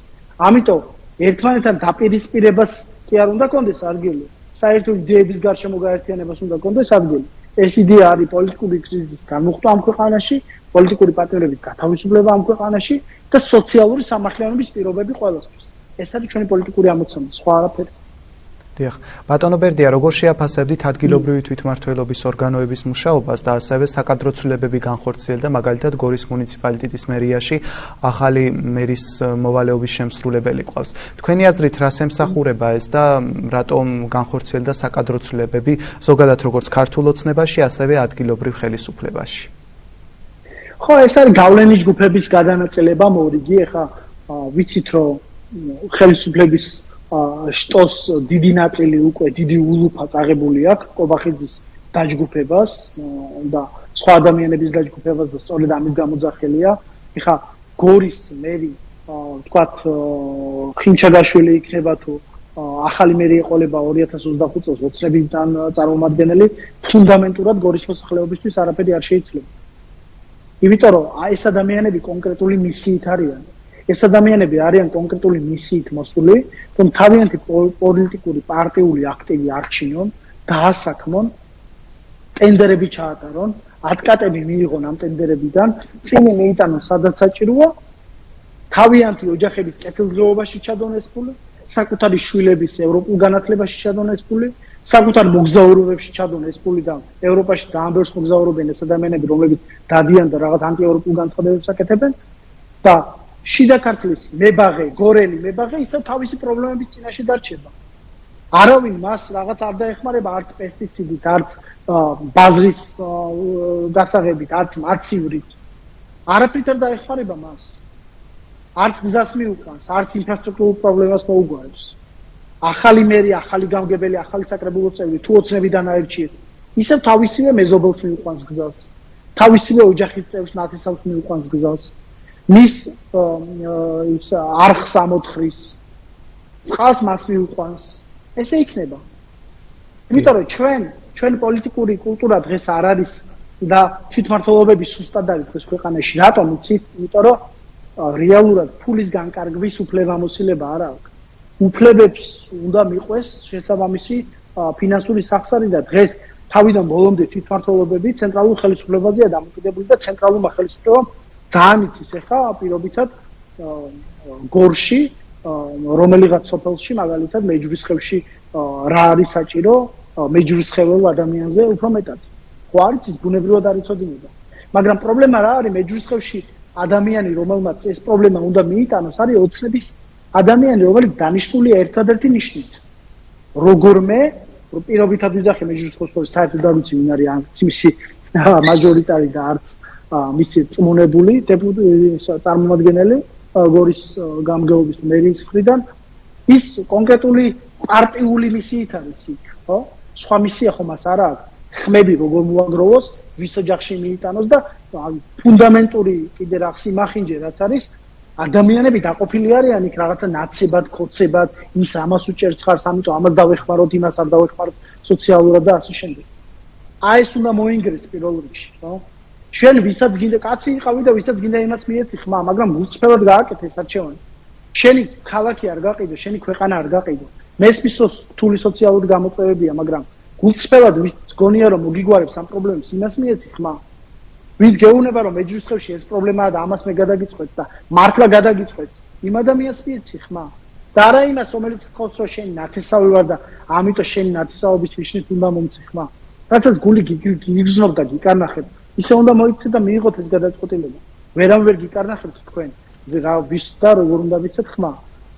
ამიტომ ერთმანეთთან დაპირისპირებას კი არ უნდა კონდეს ადგილი. საერთო იდეების გარშემო გაერთიანებას უნდა კონდეს ადგილი. ეს იდეა არის პოლიტიკური კრიზისის გამოხატვა ამ ქვეყანაში, პოლიტიკური პარტნიორების გათავისუფლება ამ ქვეყანაში და სოციალური სამართლიანობის პირობები ყველასთვის. ეს არის ჩვენი პოლიტიკური ამოცანა, სხვა არაფერი. დიახ, ბატონო ბერდია, როგორ შეაფასებდით ადგილობრივი თვითმმართველობის ორგანოების მუშაობას და ასევე საკადრო ცვლილებები განხორციელდა მაგალითად გორის მუნიციპალიტეტის მერიაში ახალი მერის მოვალეობის შემსრულებელი ყავს. თქვენი აზრით რას ემსახურება ეს და რატომ განხორციელდა საკადრო ცვლილებები ზოგადად როგორც ქართულ ოცნებაში, ასევე ადგილობრივ ხელისუფლებაში? ხო, ეს არის გავლენის ჯგუფების გადანაწილება მორიგი, ეხა ვიცით რომ ხელისუფლების შტოს დიდი ნაწილი უკვე დიდი ულუფა წაღებული აქვს კობახიძის დაჯგუფებას და სხვა ადამიანების დაჯგუფებას და სწორედ ამის გამოძახილია. ეხა გორის მერი ვთქვათ ხინჩაგაშვილი იქნება თუ ახალი მერი ეყოლება 2025 წელს ოცნებიდან წარმომადგენელი, ფუნდამენტურად გორის მოსახლეობისთვის არაფერი არ შეიცვლება. იმიტომ რომ ეს ადამიანები კონკრეტული მისიით არიან. ეს ადამიანები არიან კონკრეტული მისიით მოსული, რომ თავიანთი პოლიტიკური პარტიული აქტივი არჩინონ, დაასაქმონ, ტენდერები ჩაატარონ, ატკატები მიიღონ ამ ტენდერებიდან, წინი მეიტანონ სადაც საჭიროა, თავიანთი ოჯახების კეთილდღეობაში ჩადონ ეს ფული, საკუთარი შვილების ევროპულ განათლებაში ჩადონ ეს ფული, საკუთარ მოგზაურობებში ჩადონ ეს ფული და ევროპაში ძალიან ბევრს მოგზაურობენ ეს ადამიანები, რომლებიც დადიან და რაღაც ანტიევროპულ განცხადებებს აკეთებენ და შიდა ქართლის მებაღე, გორელი მებაღე ისე თავისი პრობლემების წინაშე დარჩება. არავინ მას რაღაც არ დაეხმარება არც პესტიციდით, არც ბაზრის გასაღებით, არც მაცივრით. არაფრით არ დაეხმარება მას. არც გზას მიუყვანს, არც ინფრასტრუქტურულ პრობლემას მოუგვარებს. ახალი მერი, ახალი გამგებელი, ახალი საკრებულო წევრი თუ ოცნებიდან აერჩიეთ, ისევ თავისივე მეზობელს მიუყვანს გზას. თავისივე ოჯახის წევრს ნათესავს მიუყვანს გზას. მის არხს ამოთხრის, წყალს მას მიუყვანს. ესე იქნება. იმიტომ რომ ჩვენ პოლიტიკური კულტურა დღეს არ არის და თვითმმართველობები სუსტად არის დღეს ქვეყანაში. რატომ იცით? იმიტომ რომ რეალურად ფულის განკარგვის უფლებამოსილება არ აქვს. უფლებებს უნდა მიყვეს შესაბამისი ფინანსური სახსარი და დღეს თავიდან ბოლომდე თვითმმართველობები ცენტრალურ ხელისუფლებაზეა დამოკიდებული და ცენტრალურმა ხელისუფლებამ ძალიან იცის ახლა პირობითად გორში რომელიღაც სოფელში მაგალითად მეჯვრისხევში რა არის საჭირო მეჯვრისხეველ ადამიანზე უფრო მეტად ხო არის ის ბუნებრივად არ იწოდინება მაგრამ პრობლემა რა არის მეჯვრისხევში ადამიანი რომელმაც ეს პრობლემა უნდა მიიტანოს არის ოცნების ადამიანი რომელიც დანიშნულია ერთადერთი ნიშნით როგორმე პირობითად ვიძახე მეჯვრისხევის საერთოდ არ ვიცი ვინ არის მისი მაჟორიტარი და არც მისი წმუნებული წარმომადგენელი გორის გამგეობის მერიის მხრიდან ის კონკრეტული პარტიული მისიით არის იქ ხო სხვა მისია ხომ მას არ აქვს ხმები როგორ მოაგროვოს ვის ოჯახში მიიტანოს და ფუნდამენტური კიდე რა სიმახინჯე რაც არის ადამიანები დაყოფილი არიან იქ რაღაცა ნაცებად, ხოცებად, ის ამას უჭერს ხარს, ამიტომ ამას დავეხმაროთ, იმას არ დავეხმაროთ სოციალურად და ასე შემდეგ. აი ეს უნდა მოინგრეს პირველ რიგში, ხო? შენ ვისაც გინდა კაცი იყავი და ვისაც გინდა იმას მიეცი ხმა, მაგრამ გულწრფელად გააკეთე ეს არჩევანი. შენი ქალაქი არ გაყიდო, შენი ქვეყანა არ გაყიდო. მესმის რთული სოციალური გამოწვევებია, მაგრამ გულწრფელად ვის გონია რომ მოგიგوارებს ამ პრობლემებს, იმას მიეცი ხმა. ვინც გეუბნება რომ მეჯვრისხევში ეს პრობლემაა და ამას მე გადაგიწყვეტ და მართლა გადაგიწყვეტ იმ ადამიანს მიეცი ხმა და არა იმას რომელიც ხავს რომ შენ ნათესავი ვარ და ამიტომ შენ ნათესაობის ნიშნით უნდა მომცი ხმა რაცაც გული გიგზნობ და გიკარნახებ ისე უნდა მოიცე და მიიღოთ ეს გადაწყვეტილება ვერამ ვერ გიკარნახებთ თქვენ რა ვის და როგორ უნდა ვიცეთ ხმა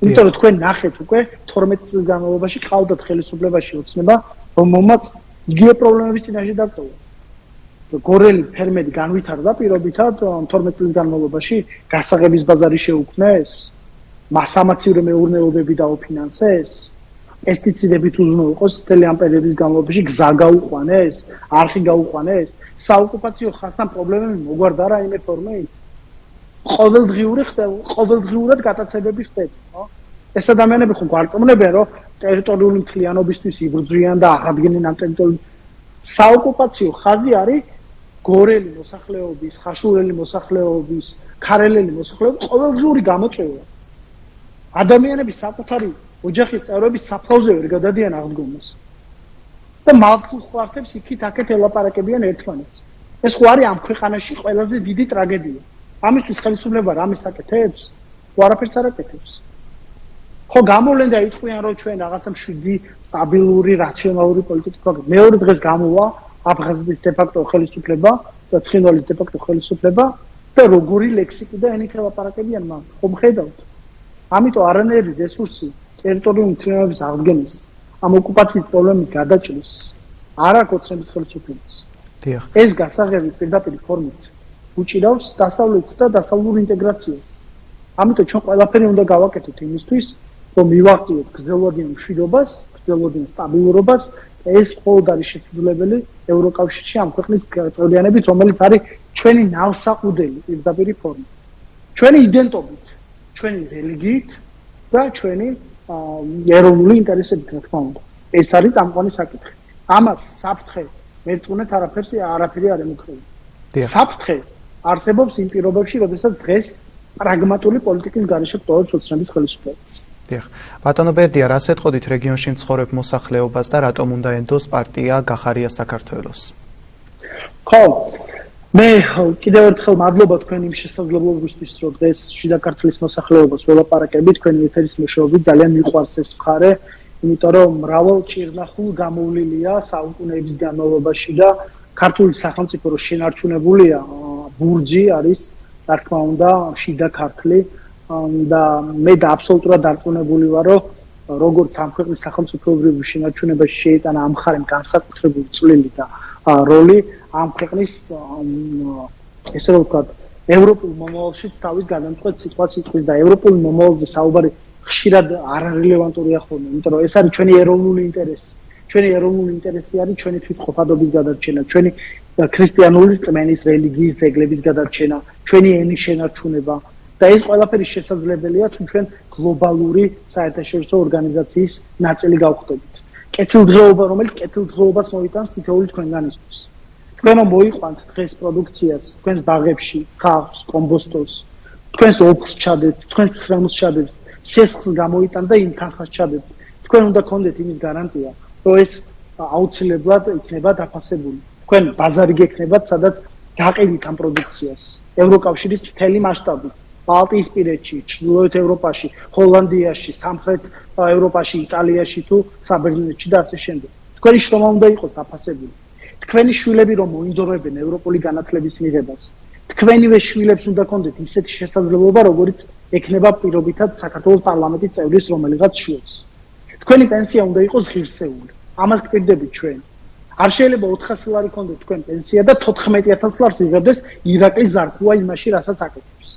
იმიტომ რომ თქვენ ნახეთ უკვე 12 წლის განმავლობაში ყავდათ ხელისუფლებაში ოცნება რომ მომაც იგივე პრობლემების წინაშე დაგწოვოთ გორელი ფერმერი განვითარდა პირობითად 12 წლის განმავლობაში გასაღების ბაზარი შეუქმნეს მასამაცივრო მეურნეობები დაუფინანსეს პესტიციდებით უზრუნო იყოს მთელი ამ პერიოდის განმავლობაში გზა გაუყვანეს არხი გაუყვანეს საოკუპაციო ხასთან პრობლემები მოგვარდა რა იმ ფორმით ყოველდღიურად გატაცებები ხდება ხო ეს ადამიანები ხო გვარწმუნებენ რომ ტერიტორიული მთლიანობისთვის იბრძვიან და აღადგენენ ამ ტერიტორიულ საოკუპაციო ხაზი არის გორელი მოსახლეობის, ხაშურელი მოსახლეობის, ქარელელი მოსახლეობის ყოველდღიური გამოწვევა. ადამიანები საკუთარი ოჯახის წევრების საფლავზე ვერ გადადიან აღდგომას. და მართლმსხვერპლებს იქით აქეთ ელაპარაკებიან ერთმანეთს. ეს ხო არის ამ ქვეყანაში ყველაზე დიდი ტრაგედია. ამისთვის ხელისუფლება რამეს აკეთებს? არაფერს არ აკეთებს. ხო გამოვლენ და იტყვიან რომ ჩვენ რაღაცა მშვიდი, სტაბილური, რაციონალური პოლიტიკა გვაქვს. მეორე დღეს გამოვა აფხაზეთის დე-ფაქტო ხელისუფლება და ცხინვალის დე-ფაქტო ხელისუფლება და როგორი ლექსიკი და ენით ელაპარაკებიან მაგ ხომ ხედავთ ამიტომ არანაირი რესურსი ტერიტორიული მთლიანობის აღდგენის ამ ოკუპაციის პრობლემის გადაჭრის არ აქვს ოცნების ხელისუფლებას ეს გასაღები პირდაპირ ფორმით უჭირავს დასავლეთს და დასავლურ ინტეგრაციას ამიტომ ჩვენ ყველაფერი უნდა გავაკეთოთ იმისთვის რომ მივაღწიოთ გრძელვადიან მშვიდობას გრძელვადიან სტაბილურობას ეს მხოლოდ არის შესაძლებელი ევროკავშირში ამ ქვეყნის წევრიანებით, რომელიც არის ჩვენი ნავსაყუდელი პირდაპირ ფორმით. ჩვენი იდენტობით, ჩვენი რელიგიით და ჩვენი ეროვნული ინტერესებით, რა თქმა უნდა. ეს არის წამყვანი საკითხი. ამას საფრთხე მერწმუნეთ არაფერი არ ემუქრება. საფრთხე არსებობს იმ პირობებში, როდესაც დღეს პრაგმატული პოლიტიკის გარეშე გტოვებს ოცნების ხელისუფლება. დიახ. ბატონო ბერდია, რას ეთყოდით რეგიონში მცხოვრებ მოსახლეობას და რატომ უნდა ენდოს პარტია გახარია საქართველოს? ხო, მე კიდევ ერთხელ მადლობა თქვენ იმ შესაძლებლობისთვის, რომ დღეს შიდა ქართლის მოსახლეობას ველაპარაკებით, თქვენი ეთერის მეშვეობით ძალიან მიყვარს ეს მხარე, იმიტომ რომ მრავალ ჭირნახულ გამოვლილია საუკუნეების განმავლობაში და ქართული სახელმწიფო რო შენარჩუნებულია, ბურჯი არის, რა თქმა უნდა, შიდა ქართლი და მე და აბსოლუტურად დარწმუნებული ვარ, რომ როგორც ამ ქვეყნის სახელმწიფოებრივ შენარჩუნებაში შეიტანა ამ მხარემ განსაკუთრებული წვლილი და როლი ამ ქვეყნის ესე რომ ვთქვათ, ევროპულ მომავალშიც თავის გადამწყვეტ სიტყვას იტყვის და ევროპულ მომავალზე საუბარი ხშირად არარელევანტურია ხოლმე, იმიტომ რომ ეს არის ჩვენი ეროვნული ინტერესი. ჩვენი ეროვნული ინტერესი არის ჩვენი თვითყოფადობის გადარჩენა, ჩვენი ქრისტიანული რწმენის, რელიგიის ძეგლების გადარჩენა, ჩვენი ენის შენარჩუნება. და ეს ყველაფერი შესაძლებელია თუ ჩვენ გლობალური საერთაშორისო ორგანიზაციის ნაწილი გავხდებით. კეთილდღეობა, რომელიც კეთილდღეობას მოიტანს თითოეული თქვენგანისთვის. თქვენ მოიყვანთ დღეს პროდუქციას, თქვენს ბაღებში, ხავს, კომბოსტოს, თქვენს ოფს ჩადებთ, თქვენს სრემს ჩადებთ, სესხს გამოიტანთ და იმ თანხას ჩადებთ. თქვენ უნდა გქონდეთ იმის გარანტია, რომ ეს აუცილებლად იქნება დაფასებული. თქვენ ბაზარი გექნებათ, სადაც გაყიდით ამ პროდუქციას. ევროკავშირის მთელი მასშტაბით. ბალტიისპირეთში, ჩრდილოეთ ევროპაში, ჰოლანდიაში, სამხრეთ ევროპაში, იტალიაში თუ საბერძნეთში და ასე შემდეგ. თქვენი შრომა უნდა იყოს დაფასებული. თქვენი შვილები რომ მოინდორებენ ევროპული განათლების მიღებას, თქვენივე შვილებს უნდა კონდეთ ისეთი შესაძლებლობა, როგორიც ექნება პირობითად საქართველოს პარლამენტის წევრის რომელიღაც შვილს. თქვენი პენსია უნდა იყოს ღირსეული. ამას გპირდებით ჩვენ. არ შეიძლება 400 ლარი კონდეთ თქვენ პენსია და 14000 ლარს იღებდეს ირაკლის ზარქუა იმაში, რასაც აკეთებს.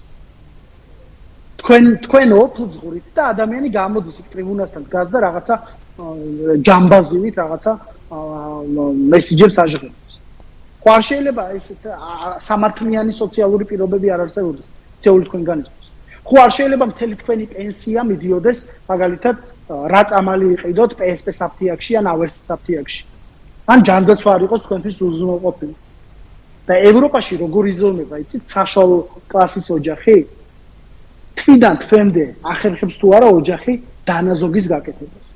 თქვენ ოფლს ღურით და ადამიანი გამოდის იქ ტრიბუნასთან დგას და რაღაცა ჯამბაზივით რაღაცა მესიჯებს აჟღერებს. ხო არ შეიძლება ეს სამართლიანი სოციალური პირობები არ არსებობდეს თეორიული თქვენგანისთვის. ხო არ შეიძლება მთელი თქვენი პენსია მიდიოდეს მაგალითად რა წამალი იყიდოთ PSP საფთიაქში ან ავერსი საფთიაქში. ან ჯანდაცვა არ იყოს თქვენთვის უზრუნველყოფილი. და ევროპაში როგორ იზრდება, იცით, საშუალო კლასის ოჯახი თვიდან თვემდე ახერხებს თუ არა ოჯახი დანაზოგის გაკეთებას.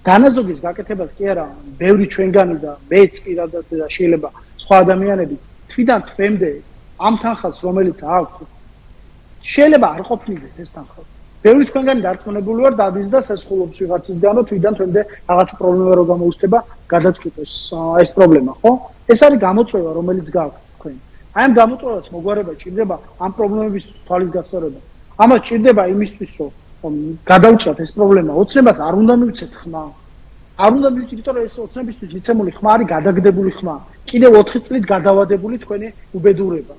დანაზოგის გაკეთებას კი არა, ბევრი ჩვენგანი და მეც პირადად და შეიძლება სხვა ადამიანები თვიდან თვემდე ამ თანხას რომელიც აქვს შეიძლება არ ყოფნიდეს ეს თანხა. ბევრი თქვენგანი დარწმუნებული ვარ დადის და სესხულობს ვიღაცისგანო თვიდან თვემდე რაღაც პრობლემა რო გამოუჩნდება, გადაწყვიტოს ეს პრობლემა, ხო? ეს არის გამოწვევა, რომელიც გააქვთ თქვენ. აი ამ გამოწვევას მოგვარება ჭირდება ამ პრობლემების თვალის გასწორება. ამას ჭირდება იმისთვის, რომ გადაუჭრათ ეს პრობლემა, ოცნებას არ უნდა მივცეთ ხმა. არ უნდა მივცეთ, იმიტომ რომ ეს ოცნებისთვის მიცემული ხმა არის გადაგდებული ხმა. კიდევ 4 წლით გადავადებული თქვენი უბედურება.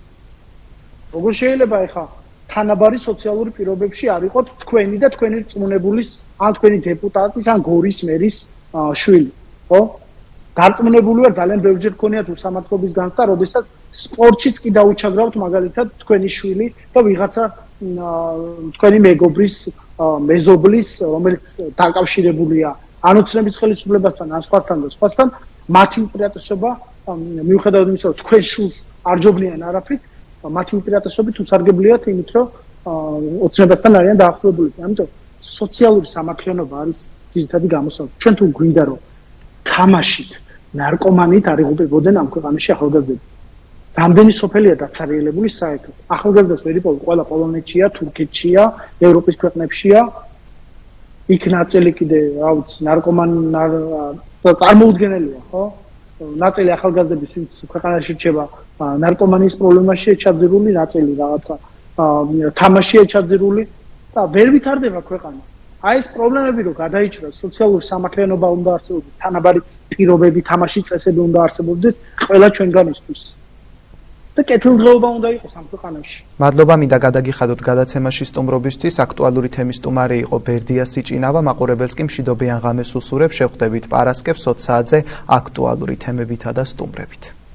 როგორ შეიძლება ეხა თანაბარი სოციალური პირობებში არ იყოთ თქვენი და თქვენი რწმუნებულის, ან თქვენი დეპუტატის, ან გორის მერის შვილი, ხო? დარწმუნებული ვარ ძალიან ბევრჯერ გქონიათ უსამართლობის განცდა, როდესაც სპორტშიც კი დაუჩაგრავთ მაგალითად თქვენი შვილი და ვიღაცა თქვენი მეგობრის, მეზობლის, რომელიც დაკავშირებულია ან ოცნების ხელისუფლებასთან, ან სხვასთან, მათი უპირატესობა მიუხედავად იმისა, რომ თქვენ შულს არ ჯობნიან არაფრით, მათი უპირატესობით უსარგებლიათ იმით, რომ ოცნებასთან არიან დაახლოებული. ამიტომ სოციალური სამართლიანობა არის ძირითადი გამოსავალი. ჩვენ თუ გვინდა რომ თამაშით, ნარკომანით არ იღუპებოდნენ ამ ქვეყანაში ახალგაზრდები. რამდენი სოფელია დაცარიელებული საერთოდ. ახალგაზრდას ვერ იპოვი, ყველა პოლონეთშია, თურქეთშია, ევროპის ქვეყნებშია. იქ ნაწილი კიდე, რა ვიცი, წარმოუდგენელია, ხო? ნაწილი ახალგაზრდების ვინც ქვეყანაში რჩება ნარკომანიის პრობლემაშია ჩაძირული, ნაწილი რაღაცა თამაშია ჩაძირული და ვერ ვითარდება ქვეყანა. აი ეს პრობლემები რო გადაიჭრას, სოციალური სამართლიანობა უნდა არსებობდეს, თანაბარი პირობები, თამაშის წესები უნდა არსებობდეს ყველა ჩვენგანისთვის. და კეთილდღეობა უნდა იყოს ამ ქვეყანაში. მადლობა მინდა გადაგიხადოთ გადაცემაში სტუმრობისთვის. აქტუალური თემის სტუმარი იყო ბერდია სიჭინავა, მაყურებელს კი მშვიდობიან ღამეს უსურებ. შევხვდებით პარასკევს 20 საათზე აქტუალური თემებითა და სტუმრებით.